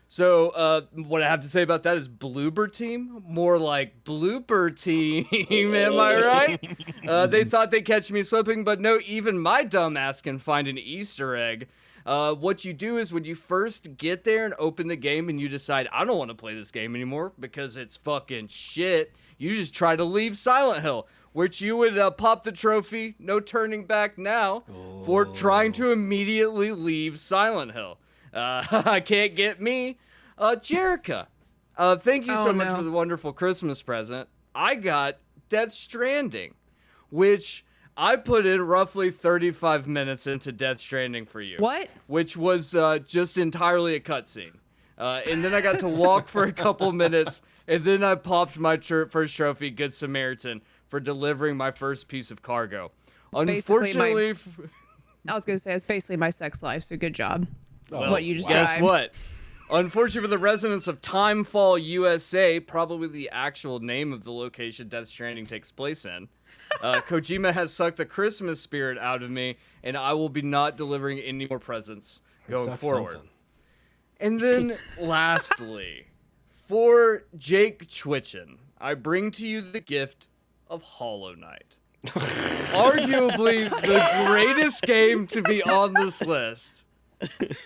So what I have to say about that is Bloober Team, more like Blooper Team, am I right? They thought they'd catch me slipping, but no, even my dumbass can find an Easter egg. What you do is when you first get there and open the game and you decide, I don't want to play this game anymore because it's fucking shit, you just try to leave Silent Hill, which you would pop the trophy, no turning back now, for trying to immediately leave Silent Hill. Can't get me. Jerica, thank you so much for the wonderful Christmas present. I got Death Stranding, which I put in roughly 35 minutes into Death Stranding for you. What? Which was just entirely a cutscene. And then I got to walk for a couple minutes, and then I popped my first trophy, Good Samaritan, for delivering my first piece of cargo. Unfortunately, I was gonna say it's basically my sex life, so good job. well, What you just guess described. what? Unfortunately for the residents of Timefall, USA, probably the actual name of the location Death Stranding takes place in, Kojima has sucked the Christmas spirit out of me, and I will be not delivering any more presents going forward. Something. And then, lastly, for Jake Twitchin, I bring to you the gift of Hollow Knight. Arguably the greatest game to be on this list,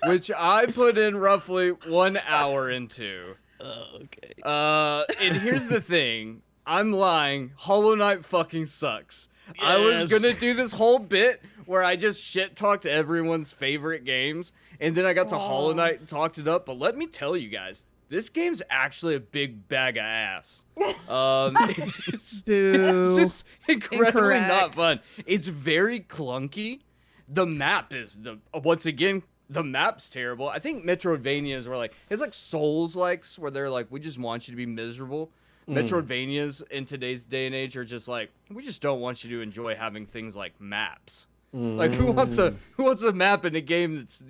which I put in roughly 1 hour into. Okay. And here's the thing. I'm lying. Hollow Knight fucking sucks. I was gonna do this whole bit where I just shit talked everyone's favorite games, and then I got to Hollow Knight and talked it up. But let me tell you guys, this game's actually a big bag of ass. It's just incredibly not Incorrect. fun. It's very clunky. The map is the map's terrible. I think Metroidvanias were like, it's like Souls-likes where they're like, we just want you to be miserable. Metroidvanias in today's day and age are just like, we just don't want you to enjoy having things like maps. Like who wants a map in a game that's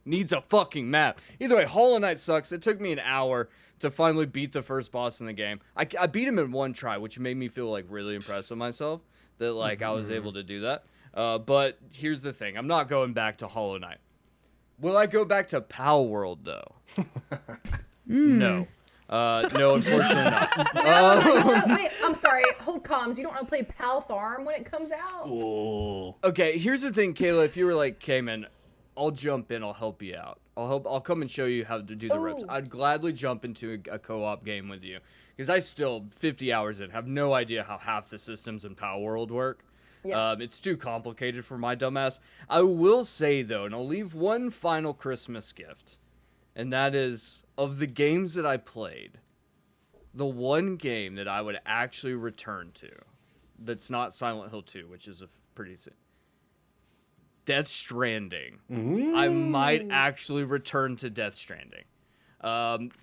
needs a fucking map? Either way, Hollow Knight sucks. It took me an hour to finally beat the first boss in the game. I beat him in one try, which made me feel like really impressed with myself that like I was able to do that. But here's the thing: I'm not going back to Hollow Knight. Will I go back to Pal World though? No. No, unfortunately not. No, wait, I'm sorry. Hold comms. You don't want to play Pal Farm when it comes out? Ooh. Okay, here's the thing, Kayla. If you were like, Kamen, I'll jump in. I'll help you out. I'll come and show you how to do the ropes. Ooh. I'd gladly jump into a co-op game with you because I still 50 hours in have no idea how half the systems in Pal World work. Yeah. It's too complicated for my dumbass. I will say though, and I'll leave one final Christmas gift, and that is of the games that I played, the one game that I would actually return to, that's not Silent Hill 2, which is a pretty. Death Stranding. I might actually return to Death Stranding.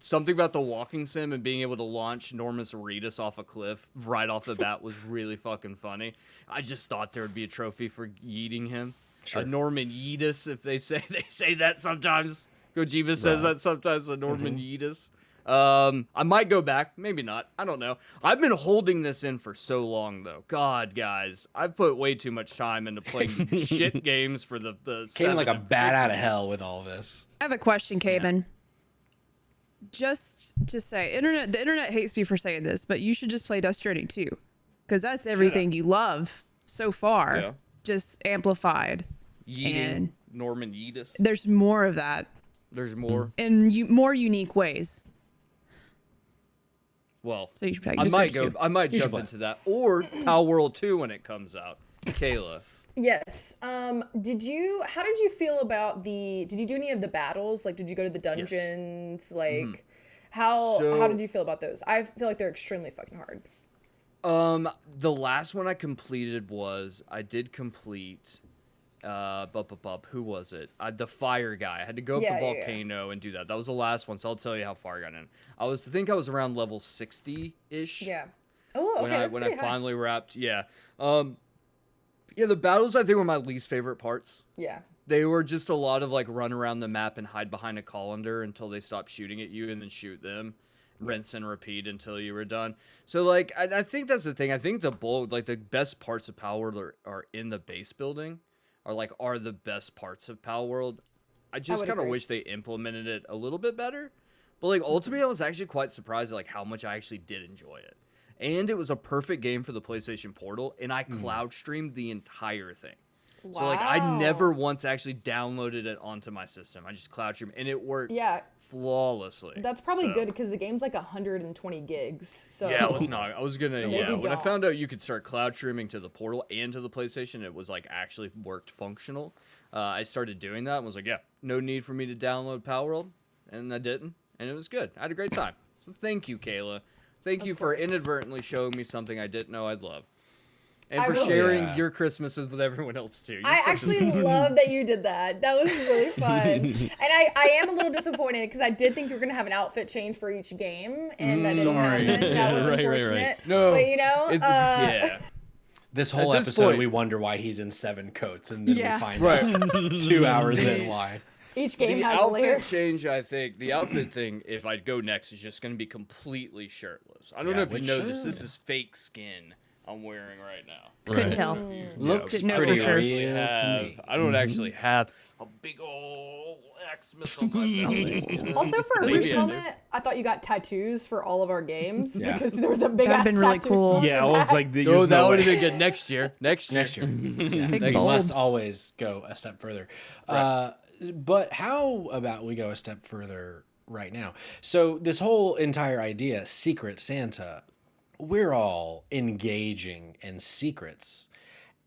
Something about the walking sim and being able to launch Normus Reedus off a cliff right off the bat was really fucking funny. I just thought there would be a trophy for yeeting him. Sure. Norman Yeetus, if they say that sometimes. Kojima says that sometimes, a Norman Yeetus. I might go back, maybe not. I don't know. I've been holding this in for so long, though. God, guys, I've put way too much time into playing shit games for the. Came like a bat out of hell with all this. I have a question, Kamen. Just to say, the internet hates me for saying this, but you should just play Death Stranding 2, because that's everything you love so far, Yeah. just amplified. Yeeting And Norman Yeetus. there's more of that There's more. in more unique ways. Well, So you should play. I might go. I might jump into that, or Pal World 2 when it comes out. Kayla. Yes. How did you feel about did you do any of the battles? Like, did you go to the dungeons? Like, how did you feel about those? I feel like they're extremely fucking hard. The last one I completed was I did complete. Who was it? The fire guy. I had to go up the volcano and do that. That was the last one, so I'll tell you how far I got in. I think I was around level 60-ish. Yeah. Oh, okay. When I finally wrapped. Yeah. Yeah, the battles I think were my least favorite parts. Yeah. They were just a lot of like run around the map and hide behind a colander until they stopped shooting at you and then shoot them. Rinse and repeat until you were done. So like I think that's the thing. I think the best parts of Power World are in the base building. Are the best parts of Pal World. I just kind of wish they implemented it a little bit better. But like ultimately, I was actually quite surprised at like how much I actually did enjoy it. And it was a perfect game for the PlayStation Portal, and I cloud streamed the entire thing. Wow. So like I never once actually downloaded it onto my system. I just cloud streamed, and it worked flawlessly. That's probably good because the game's like 120 gigs. So yeah, it was not. I was gonna. Maybe When I don't. found out you could start cloud streaming to the Portal and to the PlayStation, it was like actually worked functional. I started doing that and was like, yeah, no need for me to download Pal World, and I didn't, and it was good. I had a great time. So thank you, Kayla. Thank you for inadvertently showing me something I didn't know I'd love. And for sharing your Christmases with everyone else too. I actually love that you did that. That was really fun. And I am a little disappointed because I did think you were going to have an outfit change for each game, and that didn't happen. That was unfortunate. No. But you know, yeah. This whole At this episode, point- we wonder why he's in 7 coats, and then we find Right. out 2 hours in why. each game The has a layer. outfit change, I think, the outfit thing, if I go next, is just going to be completely shirtless. I don't know if you know this. This is fake skin I'm wearing right now. Couldn't tell. Looks No, pretty for sure. real to me. I don't actually have a big old Xmas on my belly. Also, for a Maybe brief I do. moment, I thought you got tattoos for all of our games Yeah. because there was a big That'd ass been really tattoo. cool. Yeah, I was like, Oh, there's that no would have way. been good next year. Next year. Next year. Yeah. Big We bulbs. must always go a step further. But how about we go a step further right now? So this whole entire idea, Secret Santa, we're all engaging in secrets.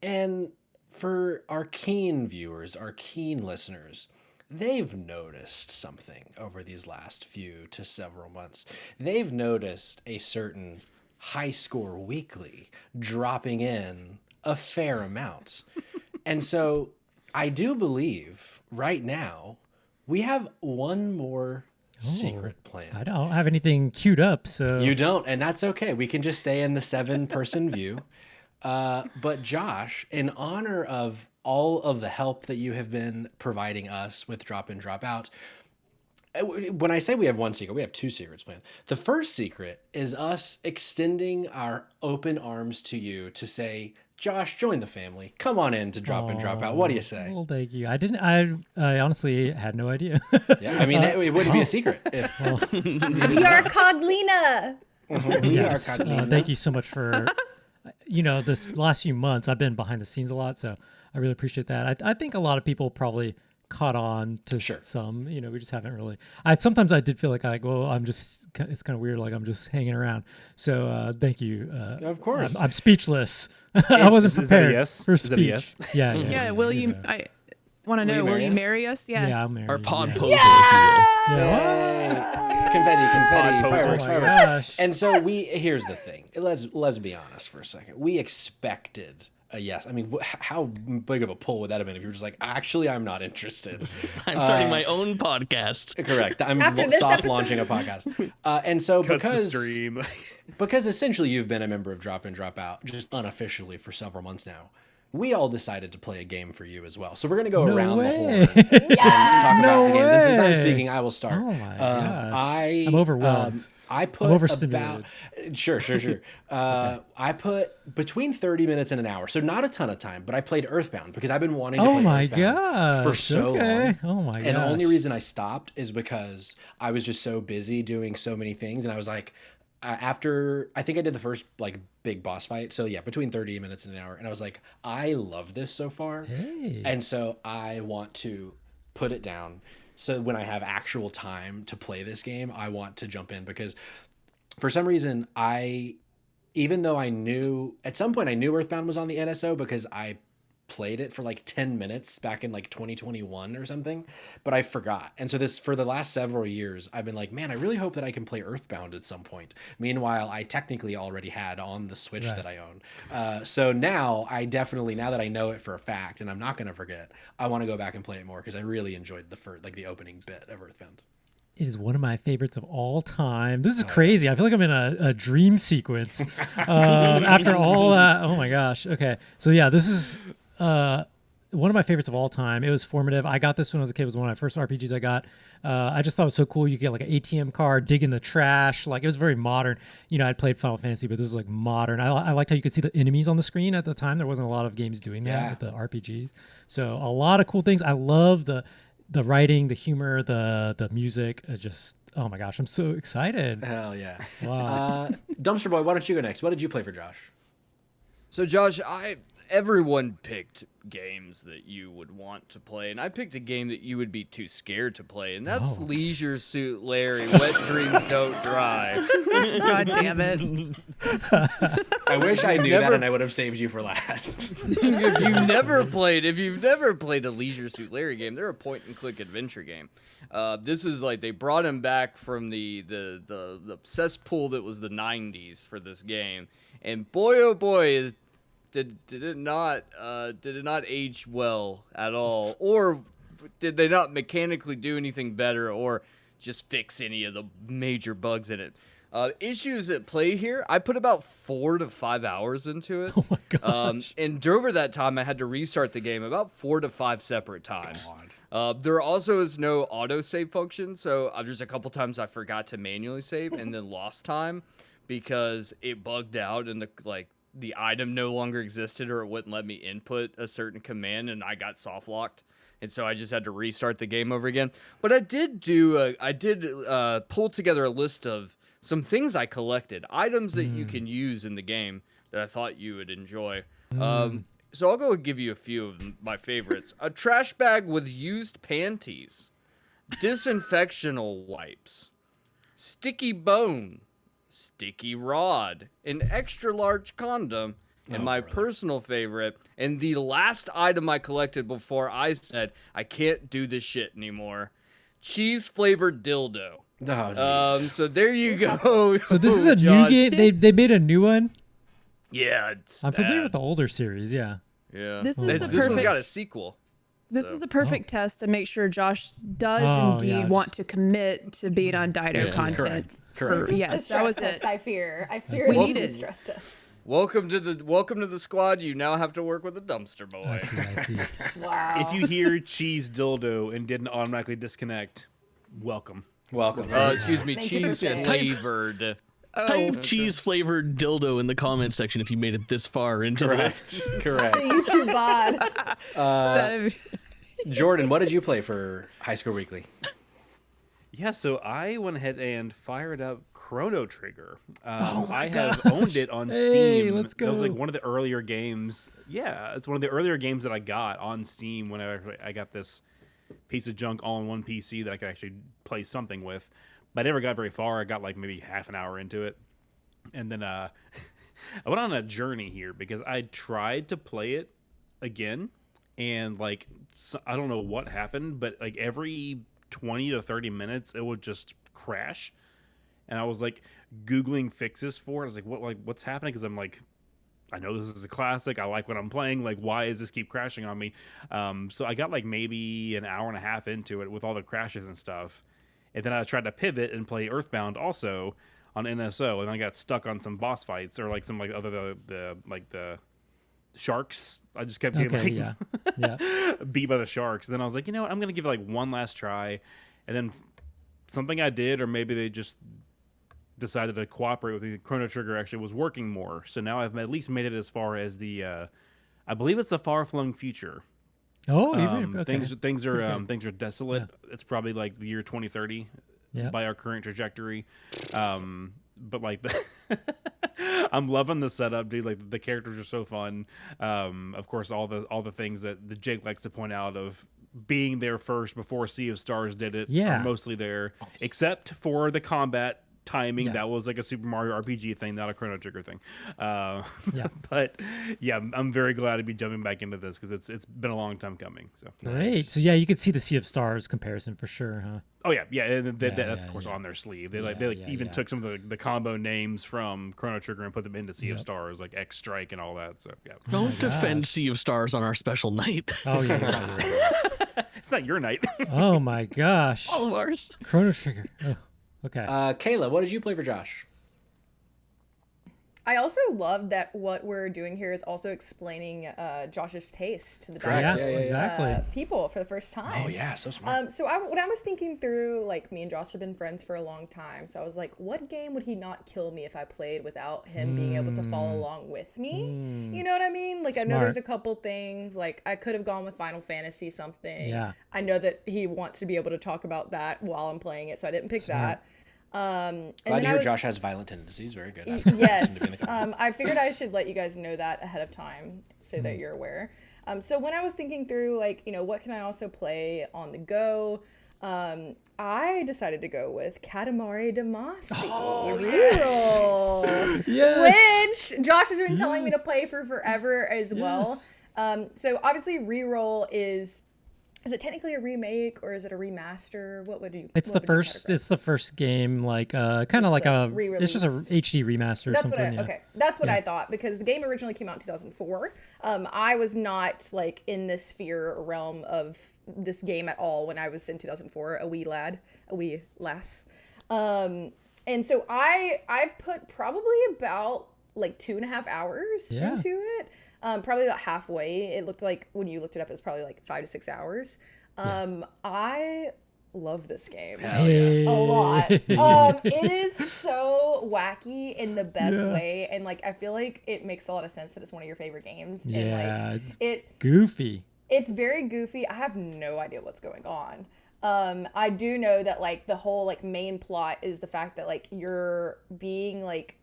And for our keen viewers, our keen listeners, they've noticed something over these last few to several months. They've noticed a certain high score weekly dropping in a fair amount. And so I do believe right now we have one more secret plan. I don't have anything queued up, so You don't, and that's okay. We can just stay in the 7-person view. But Josh, in honor of all of the help that you have been providing us with Drop In, Drop Out. When I say we have one secret, we have two secrets planned. The first secret is us extending our open arms to you to say, Josh, join the family. Come on in to Drop In, Drop Out. What do you say? Well, thank you. I honestly had no idea. Yeah, I mean, it wouldn't be a secret. If, We are Coglina. Yes. are Catalina. Thank you so much for, this last few months, I've been behind the scenes a lot, so I really appreciate that. I think a lot of people probably caught on to some, we just haven't really. Sometimes I did feel like it's kind of weird, like I'm just hanging around. So thank you. Of course. I'm speechless. I wasn't prepared yes? for Is that a speech. yes? Yeah. Yeah, will you? I want to know. Will you marry us? Yeah. Yeah, I'll marry Our you, pod yeah. poser, if you will. Yay. Confetti, Pod fireworks, poser. Oh my fireworks. gosh. And so here's the thing. Let's be honest for a second. We expected a yes. I mean, how big of a pull would that have been if you were just like, actually, I'm not interested? I'm starting my own podcast. Correct. I'm After this soft episode. launching a podcast. And so Cuts the because stream. because essentially you've been a member of Drop In, Drop Out just unofficially for several months now, we all decided to play a game for you as well. So we're going to go around the horn and talk about the games. And since I'm way. speaking, I will start. Oh my gosh. I'm overwhelmed. I put I'm overstimulated. Sure. I put between 30 minutes and an hour, so not a ton of time, but I played Earthbound because I've been wanting to Oh play my Earthbound for gosh. so Okay. long. Oh my And the only gosh. reason I stopped is because I was just so busy doing so many things, and I was like, after I think I did the first like big boss fight, so yeah, between 30 minutes and an hour, and I was like, I love this so far, and so I want to put it down. So when I have actual time to play this game, I want to jump in because for some reason even though I knew at some point I knew Earthbound was on the NSO because I played it for like 10 minutes back in like 2021 or something, but I forgot. And so for the last several years, I've been like, man, I really hope that I can play Earthbound at some point. Meanwhile, I technically already had on the Switch that I own. So now now that I know it for a fact and I'm not going to forget, I want to go back and play it more because I really enjoyed the opening bit of Earthbound. It is one of my favorites of all time. This is crazy. I feel like I'm in a dream sequence after all that. Oh my gosh. Okay. So yeah, this is one of my favorites of all time. It was formative. I got this when I was a kid. It was one of my first RPGs I got. I just thought it was so cool. You get like an ATM card, dig in the trash. Like it was very modern. I'd played Final Fantasy, but this was like modern. I liked how you could see the enemies on the screen at the time. There wasn't a lot of games doing that with the RPGs. So a lot of cool things. I love the writing, the humor, the music. Oh my gosh, I'm so excited. Hell yeah. Wow. Dumpster Boy, why don't you go next? What did you play for Josh? So Josh, everyone picked games that you would want to play, and I picked a game that you would be too scared to play, and that's Leisure Suit Larry, Wet Dreams Don't Dry. God damn it. I wish I knew that and I would have saved you for last. If you've never played a Leisure Suit Larry game, they're a point-and-click adventure game. This is like they brought him back from the cesspool that was the 90s for this game, and boy oh boy, did it not age well at all, or did they not mechanically do anything better, or just fix any of the major bugs in it? Issues at play here. I put about 4 to 5 hours into it. Oh my gosh. And over that time, I had to restart the game about 4 to 5 separate times. There also is no autosave function, so there's a couple times I forgot to manually save and then lost time because it bugged out and the item no longer existed, or it wouldn't let me input a certain command, and I got soft locked. And so I just had to restart the game over again. But I did pull together a list of some things I collected, items that you can use in the game that I thought you would enjoy. So I'll go give you a few of my favorites. A trash bag with used panties, disinfectional wipes, sticky bone, sticky rod, an extra large condom, and my personal favorite, and the last item I collected before I said I can't do this shit anymore, cheese flavored dildo. Oh, So there you go. So this is a Josh. new game. They made a new one. Yeah, it's I'm familiar bad. with the older series. Yeah. Yeah, This is this the one's perfect- got a sequel. This is the perfect test to make sure Josh does Oh, indeed yeah, want just- to commit to being on DIDO content. Correct. Yes, that was Stress it. test, I fear. We this need is it. a stress test. welcome to the squad. You now have to work with a dumpster boy. I see. Wow. If you hear cheese dildo and didn't automatically disconnect, welcome. Welcome. Excuse me, Thank you for cheese saying. flavored. Type cheese flavored dildo in the comment section if you made it this far into Correct. Correct. YouTube bod. That'd be- Jordan, what did you play for High School Weekly? Yeah, so I went ahead and fired up Chrono Trigger. I have owned it on Hey, Steam. let's That was like go. one of the earlier games. Yeah, it's one of the earlier games that I got on Steam whenever I got this piece of junk all-in-one PC that I could actually play something with. But I never got very far. I got like maybe half an hour into it. And then I went on a journey here because I tried to play it again. And like, I don't know what happened, but like every 20 to 30 minutes, it would just crash. And I was like Googling fixes for it. I was like, what's happening? Because I'm like, I know this is a classic. I like what I'm playing. Like, why does this keep crashing on me? So I got like maybe an hour and a half into it with all the crashes and stuff. And then I tried to pivot and play Earthbound also on NSO, and I got stuck on some boss fights or like some like other the sharks. I just kept getting Okay, yeah. beat by the sharks. And then I was like, you know what? I'm gonna give it like one last try. And then something I did, or maybe they just decided to cooperate with me. Chrono Trigger actually was working more, so now I've at least made it as far as the I believe it's the far-flung future. Oh, okay. Things are desolate. It's probably like the year 2030 Yeah. by our current trajectory. But like I'm loving the setup, dude. Like the characters are so fun. Of course, all the things that the Jake likes to point out of being there first before Sea of Stars did it. Yeah. Are mostly there, except for the combat timing. Yeah. That was like a Super Mario RPG thing, not a Chrono Trigger thing. Yeah. But yeah, I'm very glad to be jumping back into this because it's been a long time coming. So Great. So yeah, you could see the Sea of Stars comparison for sure, huh? oh yeah, and that's yeah, of course yeah. on their sleeve. They Yeah, even yeah. took some of the combo names from Chrono Trigger and put them into Sea of Yep. Stars, like X Strike and all that. So yeah, Don't defend Sea of Stars on our special night. Oh yeah. Yeah. it's not your night. Oh my gosh. All of ours. Chrono Trigger. Oh, okay. Kayla, what did you play for Josh? I also love that what we're doing here is also explaining Josh's taste to the Correct. DIDO, Yeah, exactly. people for the first time. Oh yeah, so smart. So when I was thinking through, like, me and Josh have been friends for a long time, so I was like, what game would he not kill me if I played without him being able to follow along with me? You know what I mean? Like, I know there's a Smart. couple things, like, I could have gone with Final Fantasy something. Yeah. I know that he wants to be able to talk about that while I'm playing it, so I didn't pick that. And Glad then to I hear was, Josh has violent tendencies. Very good. yes, I figured I should let you guys know that ahead of time so that you're aware. So when I was thinking through, like, you know, what can I also play on the go? I decided to go with Katamari Damacy. Reroll, Yes. which Josh has been telling me to play for forever as well. So obviously Reroll is it technically a remake or is it a remaster? What would you? It's what the would you first. categorize? It's the first game, like kind of like a a. re-release. It's just a HD remaster or That's something. what I Yeah. okay. That's what Yeah. I thought because the game originally came out in 2004. I was not like in this sphere or realm of this game at all when I was in 2004, a wee lad, a wee lass. And so I put probably about like 2.5 hours Yeah. into it. Probably about halfway. It looked like when you looked it up, it was probably like 5 to 6 hours. I love this game. Hey. A lot. It is so wacky in the best way, and like I feel like it makes a lot of sense that it's one of your favorite games. Yeah, and it's like goofy. it's very goofy. I have no idea what's going on. I do know that like the whole like main plot is the fact that like you're being like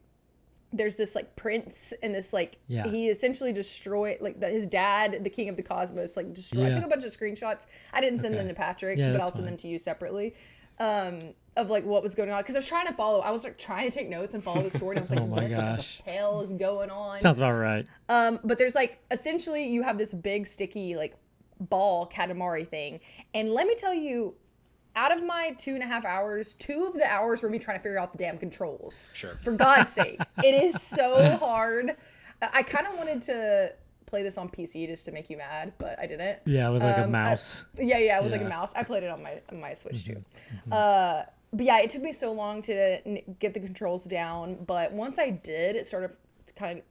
there's this like prince and this like Yeah. he essentially destroyed like his dad, the king of the cosmos, like destroyed. I Yeah. took a bunch of screenshots. I didn't send them to Patrick, Yeah, but that's I'll send them fine. to you separately. Of like what was going on because I was trying to follow. I was like trying to take notes and follow the story. And I was like, Oh my what gosh. the hell is going on? Sounds about right. But there's like essentially you have this big sticky like ball Katamari thing, and let me tell you, out of my 2.5 hours, 2 of the hours were me trying to figure out the damn controls. Sure. For God's sake, it is so hard. I kind of wanted to play this on PC just to make you mad, but I didn't. Yeah, with like a mouse. Yeah, with like a Yeah. mouse. I played it on my Switch too. But yeah, it took me so long to get the controls down. But once I did, it started kind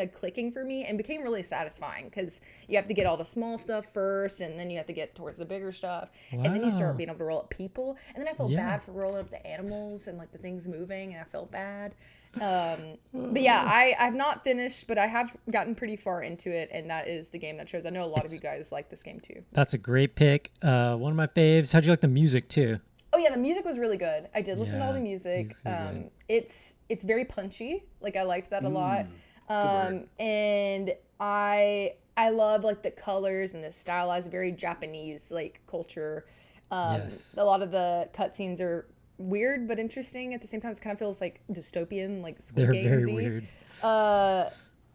of clicking for me and became really satisfying because you have to get all the small stuff first, and then you have to get towards the bigger stuff, and then you start Wow. being able to roll up people, and then I felt Yeah. bad for rolling up the animals and like the things moving, and I felt bad. But yeah, I've not finished, but I have gotten pretty far into it, and that is the game that shows. I know a lot of you guys like this game too. That's a great pick. One of my faves. How'd you like the music too? Oh yeah, the music was really good. I did listen to all the Yeah, music. music's really good. It's very punchy. Like I liked that a lot. And I love like the colors and the stylized, very Japanese like culture. Yes. A lot of the cutscenes are weird but interesting at the same time. It kind of feels like dystopian, like Squid They're Gamesy. very weird.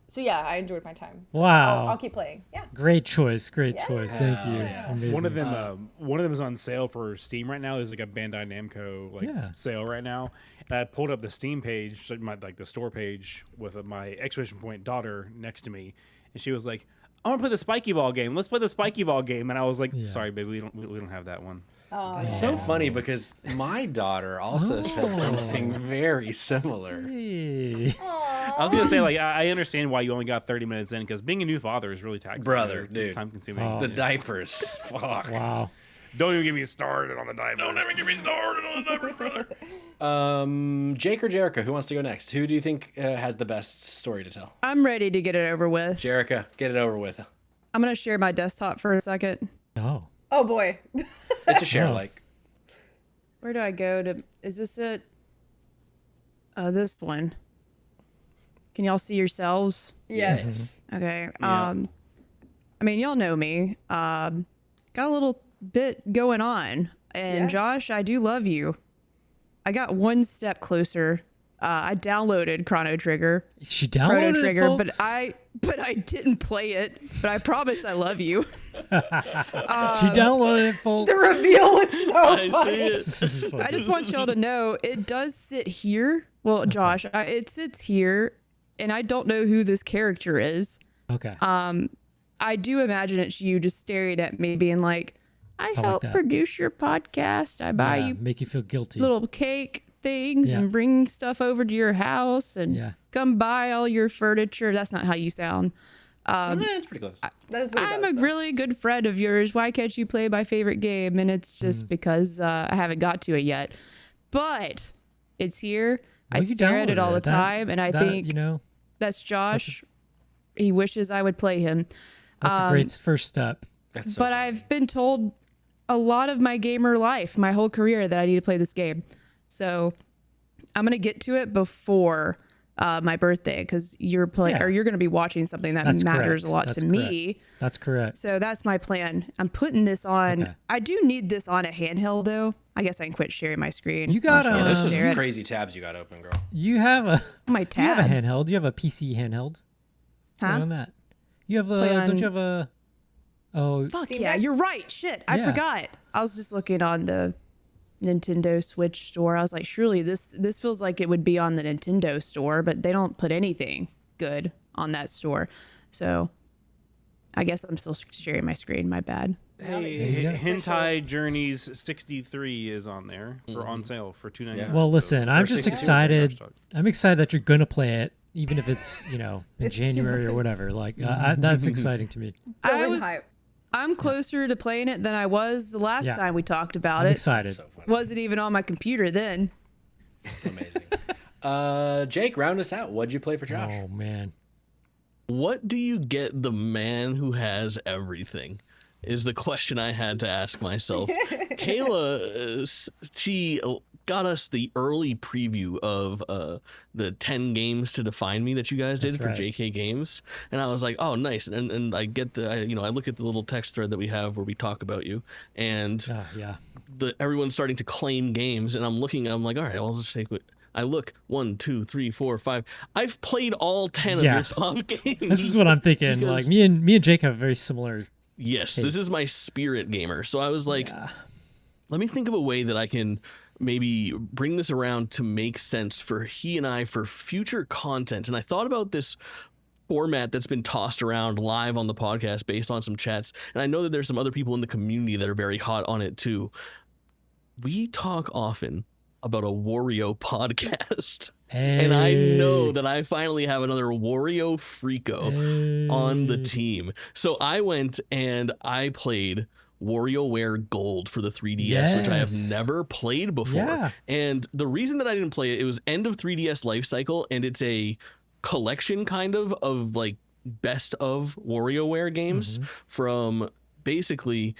So yeah, I enjoyed my time. So Wow. I'll keep playing. Yeah. Great choice. Great choice. Thank you. Yeah. Amazing. One of them is on sale for Steam right now. There's like a Bandai Namco Yeah. sale right now, and I pulled up the Steam page, like the store page, with my exclamation point daughter next to me, and she was like, "I want to play the spiky ball game. Let's play the spiky ball game." And I was like, Yeah. "Sorry, baby, we don't have that one." It's so funny because my daughter also said something very similar. Hey. I was gonna say, like, I understand why you only got 30 minutes in, because being a new father is really taxing. Brother, It's dude. time consuming. Oh. The diapers. Fuck. Wow. Don't even get me started on the diapers. Don't ever get me started on the diapers, brother. Jake or Jerica, who wants to go next? Who do you think has the best story to tell? I'm ready to get it over with. Jerica, get it over with. I'm gonna share my desktop for a second. Oh. Oh boy. It's a share Oh. like. Where do I go to? Is this it? This one. Can y'all see yourselves? Yes. Okay. Yeah. I mean, y'all know me. Got a little bit going on, and Yeah. Josh, I do love you. I got one step closer. I downloaded Chrono Trigger, She Chrono downloaded it, Trigger, folks? but I didn't play it. But I promise I love you. She downloaded it, folks. The reveal was so I funny. see it. This is funny. I just want y'all to know it does sit here. Well, Josh, it sits here, and I don't know who this character is. Okay. I do imagine it's you just staring at me, being like, "I like help that. produce your podcast. I buy Yeah, you make you feel guilty. little cake things Yeah. and bring stuff over to your house and Yeah. come buy all your furniture." That's not how you sound. It's pretty close. That is what it I'm does, a though. really good friend of yours. Why can't you play my favorite game? And it's just because I haven't got to it yet. But it's here. I Well, you stare at it downloaded all the That- time, and I that, think you know, that's Josh. He wishes I would play him. that's a great first step. That's so But funny. I've been told a lot of my gamer life, my whole career, that I need to play this game. So I'm gonna get to it before my birthday, because you're playing Yeah. or you're gonna be watching something that That's matters correct. a lot That's to me. That's correct. So that's my plan. I'm putting this on. Okay. I do need this on a handheld though. I guess I can quit sharing my screen. You got I'll Yeah, a- this is share it. crazy tabs you got open, girl. You have a My you have a tabs. handheld. You have a PC handheld. Huh? Play on that. You have a Play don't on- you have a oh Fuck Steam yeah, Deck? you're right. Shit, I Yeah. forgot. I was just looking on the Nintendo Switch store. I was like, surely this feels like it would be on the Nintendo store, but they don't put anything good on that store. So I guess I'm still sharing my screen. My bad. Hey, Yeah. Hentai Journeys 63 is on there for on sale for $2.99. Yeah. well So listen, for I'm just 62, excited. Josh talked. I'm excited that you're gonna play it, even if it's, you know, in It's January or whatever. Like that's exciting to me. Building hype. I'm closer to playing it than I was the last Yeah. time we talked about I'm it. excited. So funny. Wasn't even on my computer then. Amazing. Jake, round us out. What'd you play for Josh? Oh man. What do you get the man who has everything? Is the question I had to ask myself. Kayla, she got us the early preview of the 10 games to define me that you guys did That's for right. JK Games, and I was like, oh, nice. And I get I look at the little text thread that we have where we talk about you, and Yeah. everyone's starting to claim games, and I'm like, all right, I'll just take what. I look 1, 2, 3, 4, 5. I've played all 10 of Yeah. your top games. This is what I'm thinking. Because- Like me and Jake have very similar. Yes, this is my spirit gamer. So I was like, let me think of a way that I can maybe bring this around to make sense for he and I for future content. And I thought about this format that's been tossed around live on the podcast based on some chats. And I know that there's some other people in the community that are very hot on it too. We talk often about a Wario podcast. And I know Hey. that I finally have another Wario Freako on the Hey. team. So I went and I played WarioWare Gold for the 3DS, which I have Yes. never played before. Yeah. And the reason that I didn't play it, it was end of 3DS life cycle, and it's a collection kind of like best of WarioWare games from basically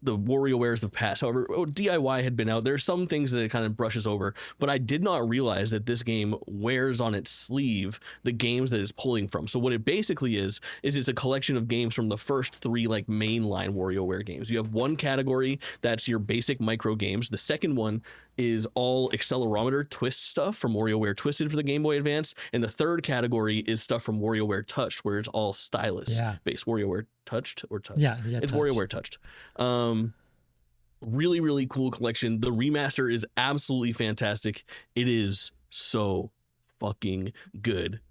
the WarioWares of past. However, DIY had been out. There are some things that it kind of brushes over, but I did not realize that this game wears on its sleeve the games that it's pulling from. So what it basically is it's a collection of games from the first three like mainline WarioWare games. You have one category that's your basic micro games. The second one is all accelerometer twist stuff from WarioWare Twisted for the Game Boy Advance, and the third category is stuff from WarioWare Touched, where it's all stylus based. WarioWare Touched or Touched? Yeah, It's Touched. WarioWare Touched. Really, really cool collection. The remaster is absolutely fantastic. It is so fucking good.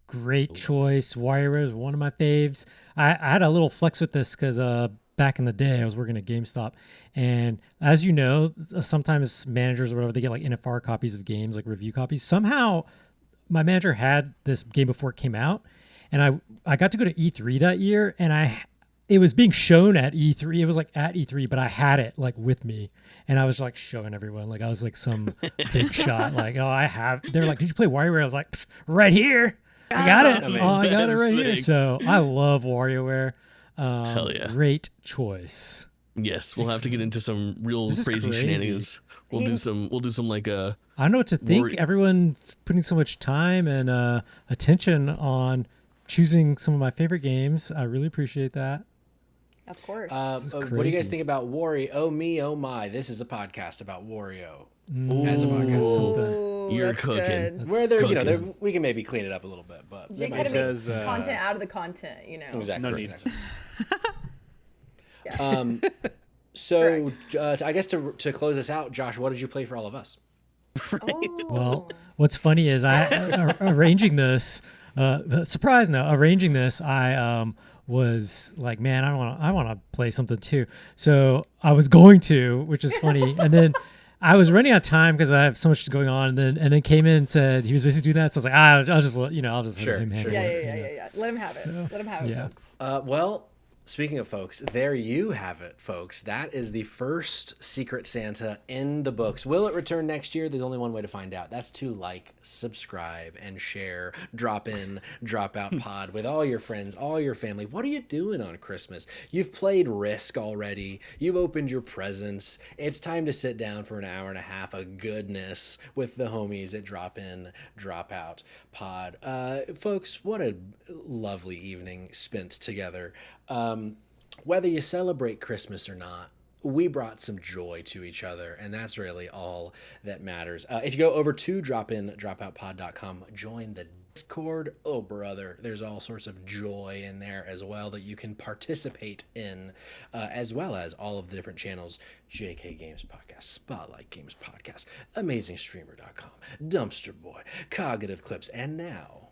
Great choice. WarioWare is one of my faves. I had a little flex with this because back in the day I was working at GameStop, and as you know, sometimes managers or whatever, they get like NFR copies of games, like review copies. Somehow my manager had this game before it came out, and I got to go to E3 that year, and it was being shown at E3. It was like at E3, but I had it like with me, and I was like showing everyone like I was like some big shot. Like, oh, I have. They're like, did you play WarioWare? I was like, right here. I got it. Amazing. Oh, I got it right Sick. here. So I love WarioWare. Hell yeah. Great choice. Yes, we'll have to get into some real This is crazy crazy. shenanigans. We'll do some like I don't know what to think. Everyone's putting so much time and attention on choosing some of my favorite games. I really appreciate that. Of course. is What do you guys crazy. think about Wario? Oh me, oh my! This is a podcast about Wario. As a podcast, something. Ooh, You're that's cooking. good. Where there, Cooking. we can maybe clean it up a little bit, but Jake that had to might make Does, content out of the content, you know. exactly. No need. So I guess to close us out, Josh, what did you play for all of us? Well, what's funny is arranging this. Surprise! Now arranging this, I was like, man, I want to play something too. So I was going to, which is funny, and then I was running out of time because I have so much going on. And then came in and said he was basically doing that. So I was like, I'll just let him handle it. Yeah. Let him have it. Let him have it, yeah. folks. Well, speaking of folks, there you have it, folks. That is the first Secret Santa in the books. Will it return next year? There's only one way to find out. That's to like, subscribe, and share. Drop in, drop out pod with all your friends, all your family. What are you doing on Christmas? You've played Risk already. You've opened your presents. It's time to sit down for an hour and a half of goodness with the homies at Drop In, Drop Out pod. Folks, what a lovely evening spent together. Whether you celebrate Christmas or not, we brought some joy to each other, and that's really all that matters. If you go over to dropindropoutpod.com, join the Discord. Oh, brother, there's all sorts of joy in there as well that you can participate in, as well as all of the different channels: JK Games Podcast, Spotlight Games Podcast, AmazingStreamer.com, Dumpster Boy, Cognitive Clips, and now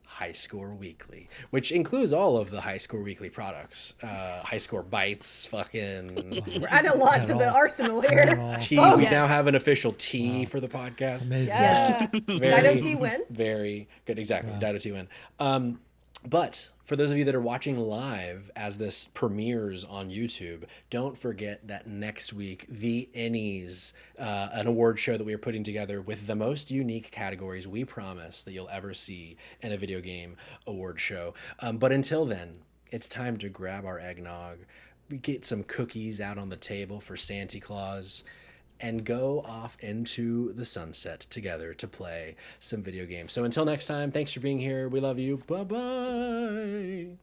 High Score Weekly, which includes all of the High Score Weekly products. High Score Bites, fucking We're adding a lot to the arsenal here. tea. Oh, We yes. now have an official tea for the podcast. Amazing. Yeah. Dido T win. Very good. Exactly. Dido T win. But for those of you that are watching live as this premieres on YouTube, don't forget that next week, the Ennies, an award show that we are putting together with the most unique categories we promise that you'll ever see in a video game award show. But until then, it's time to grab our eggnog, get some cookies out on the table for Santa Claus, and go off into the sunset together to play some video games. So until next time, thanks for being here. We love you. Bye-bye.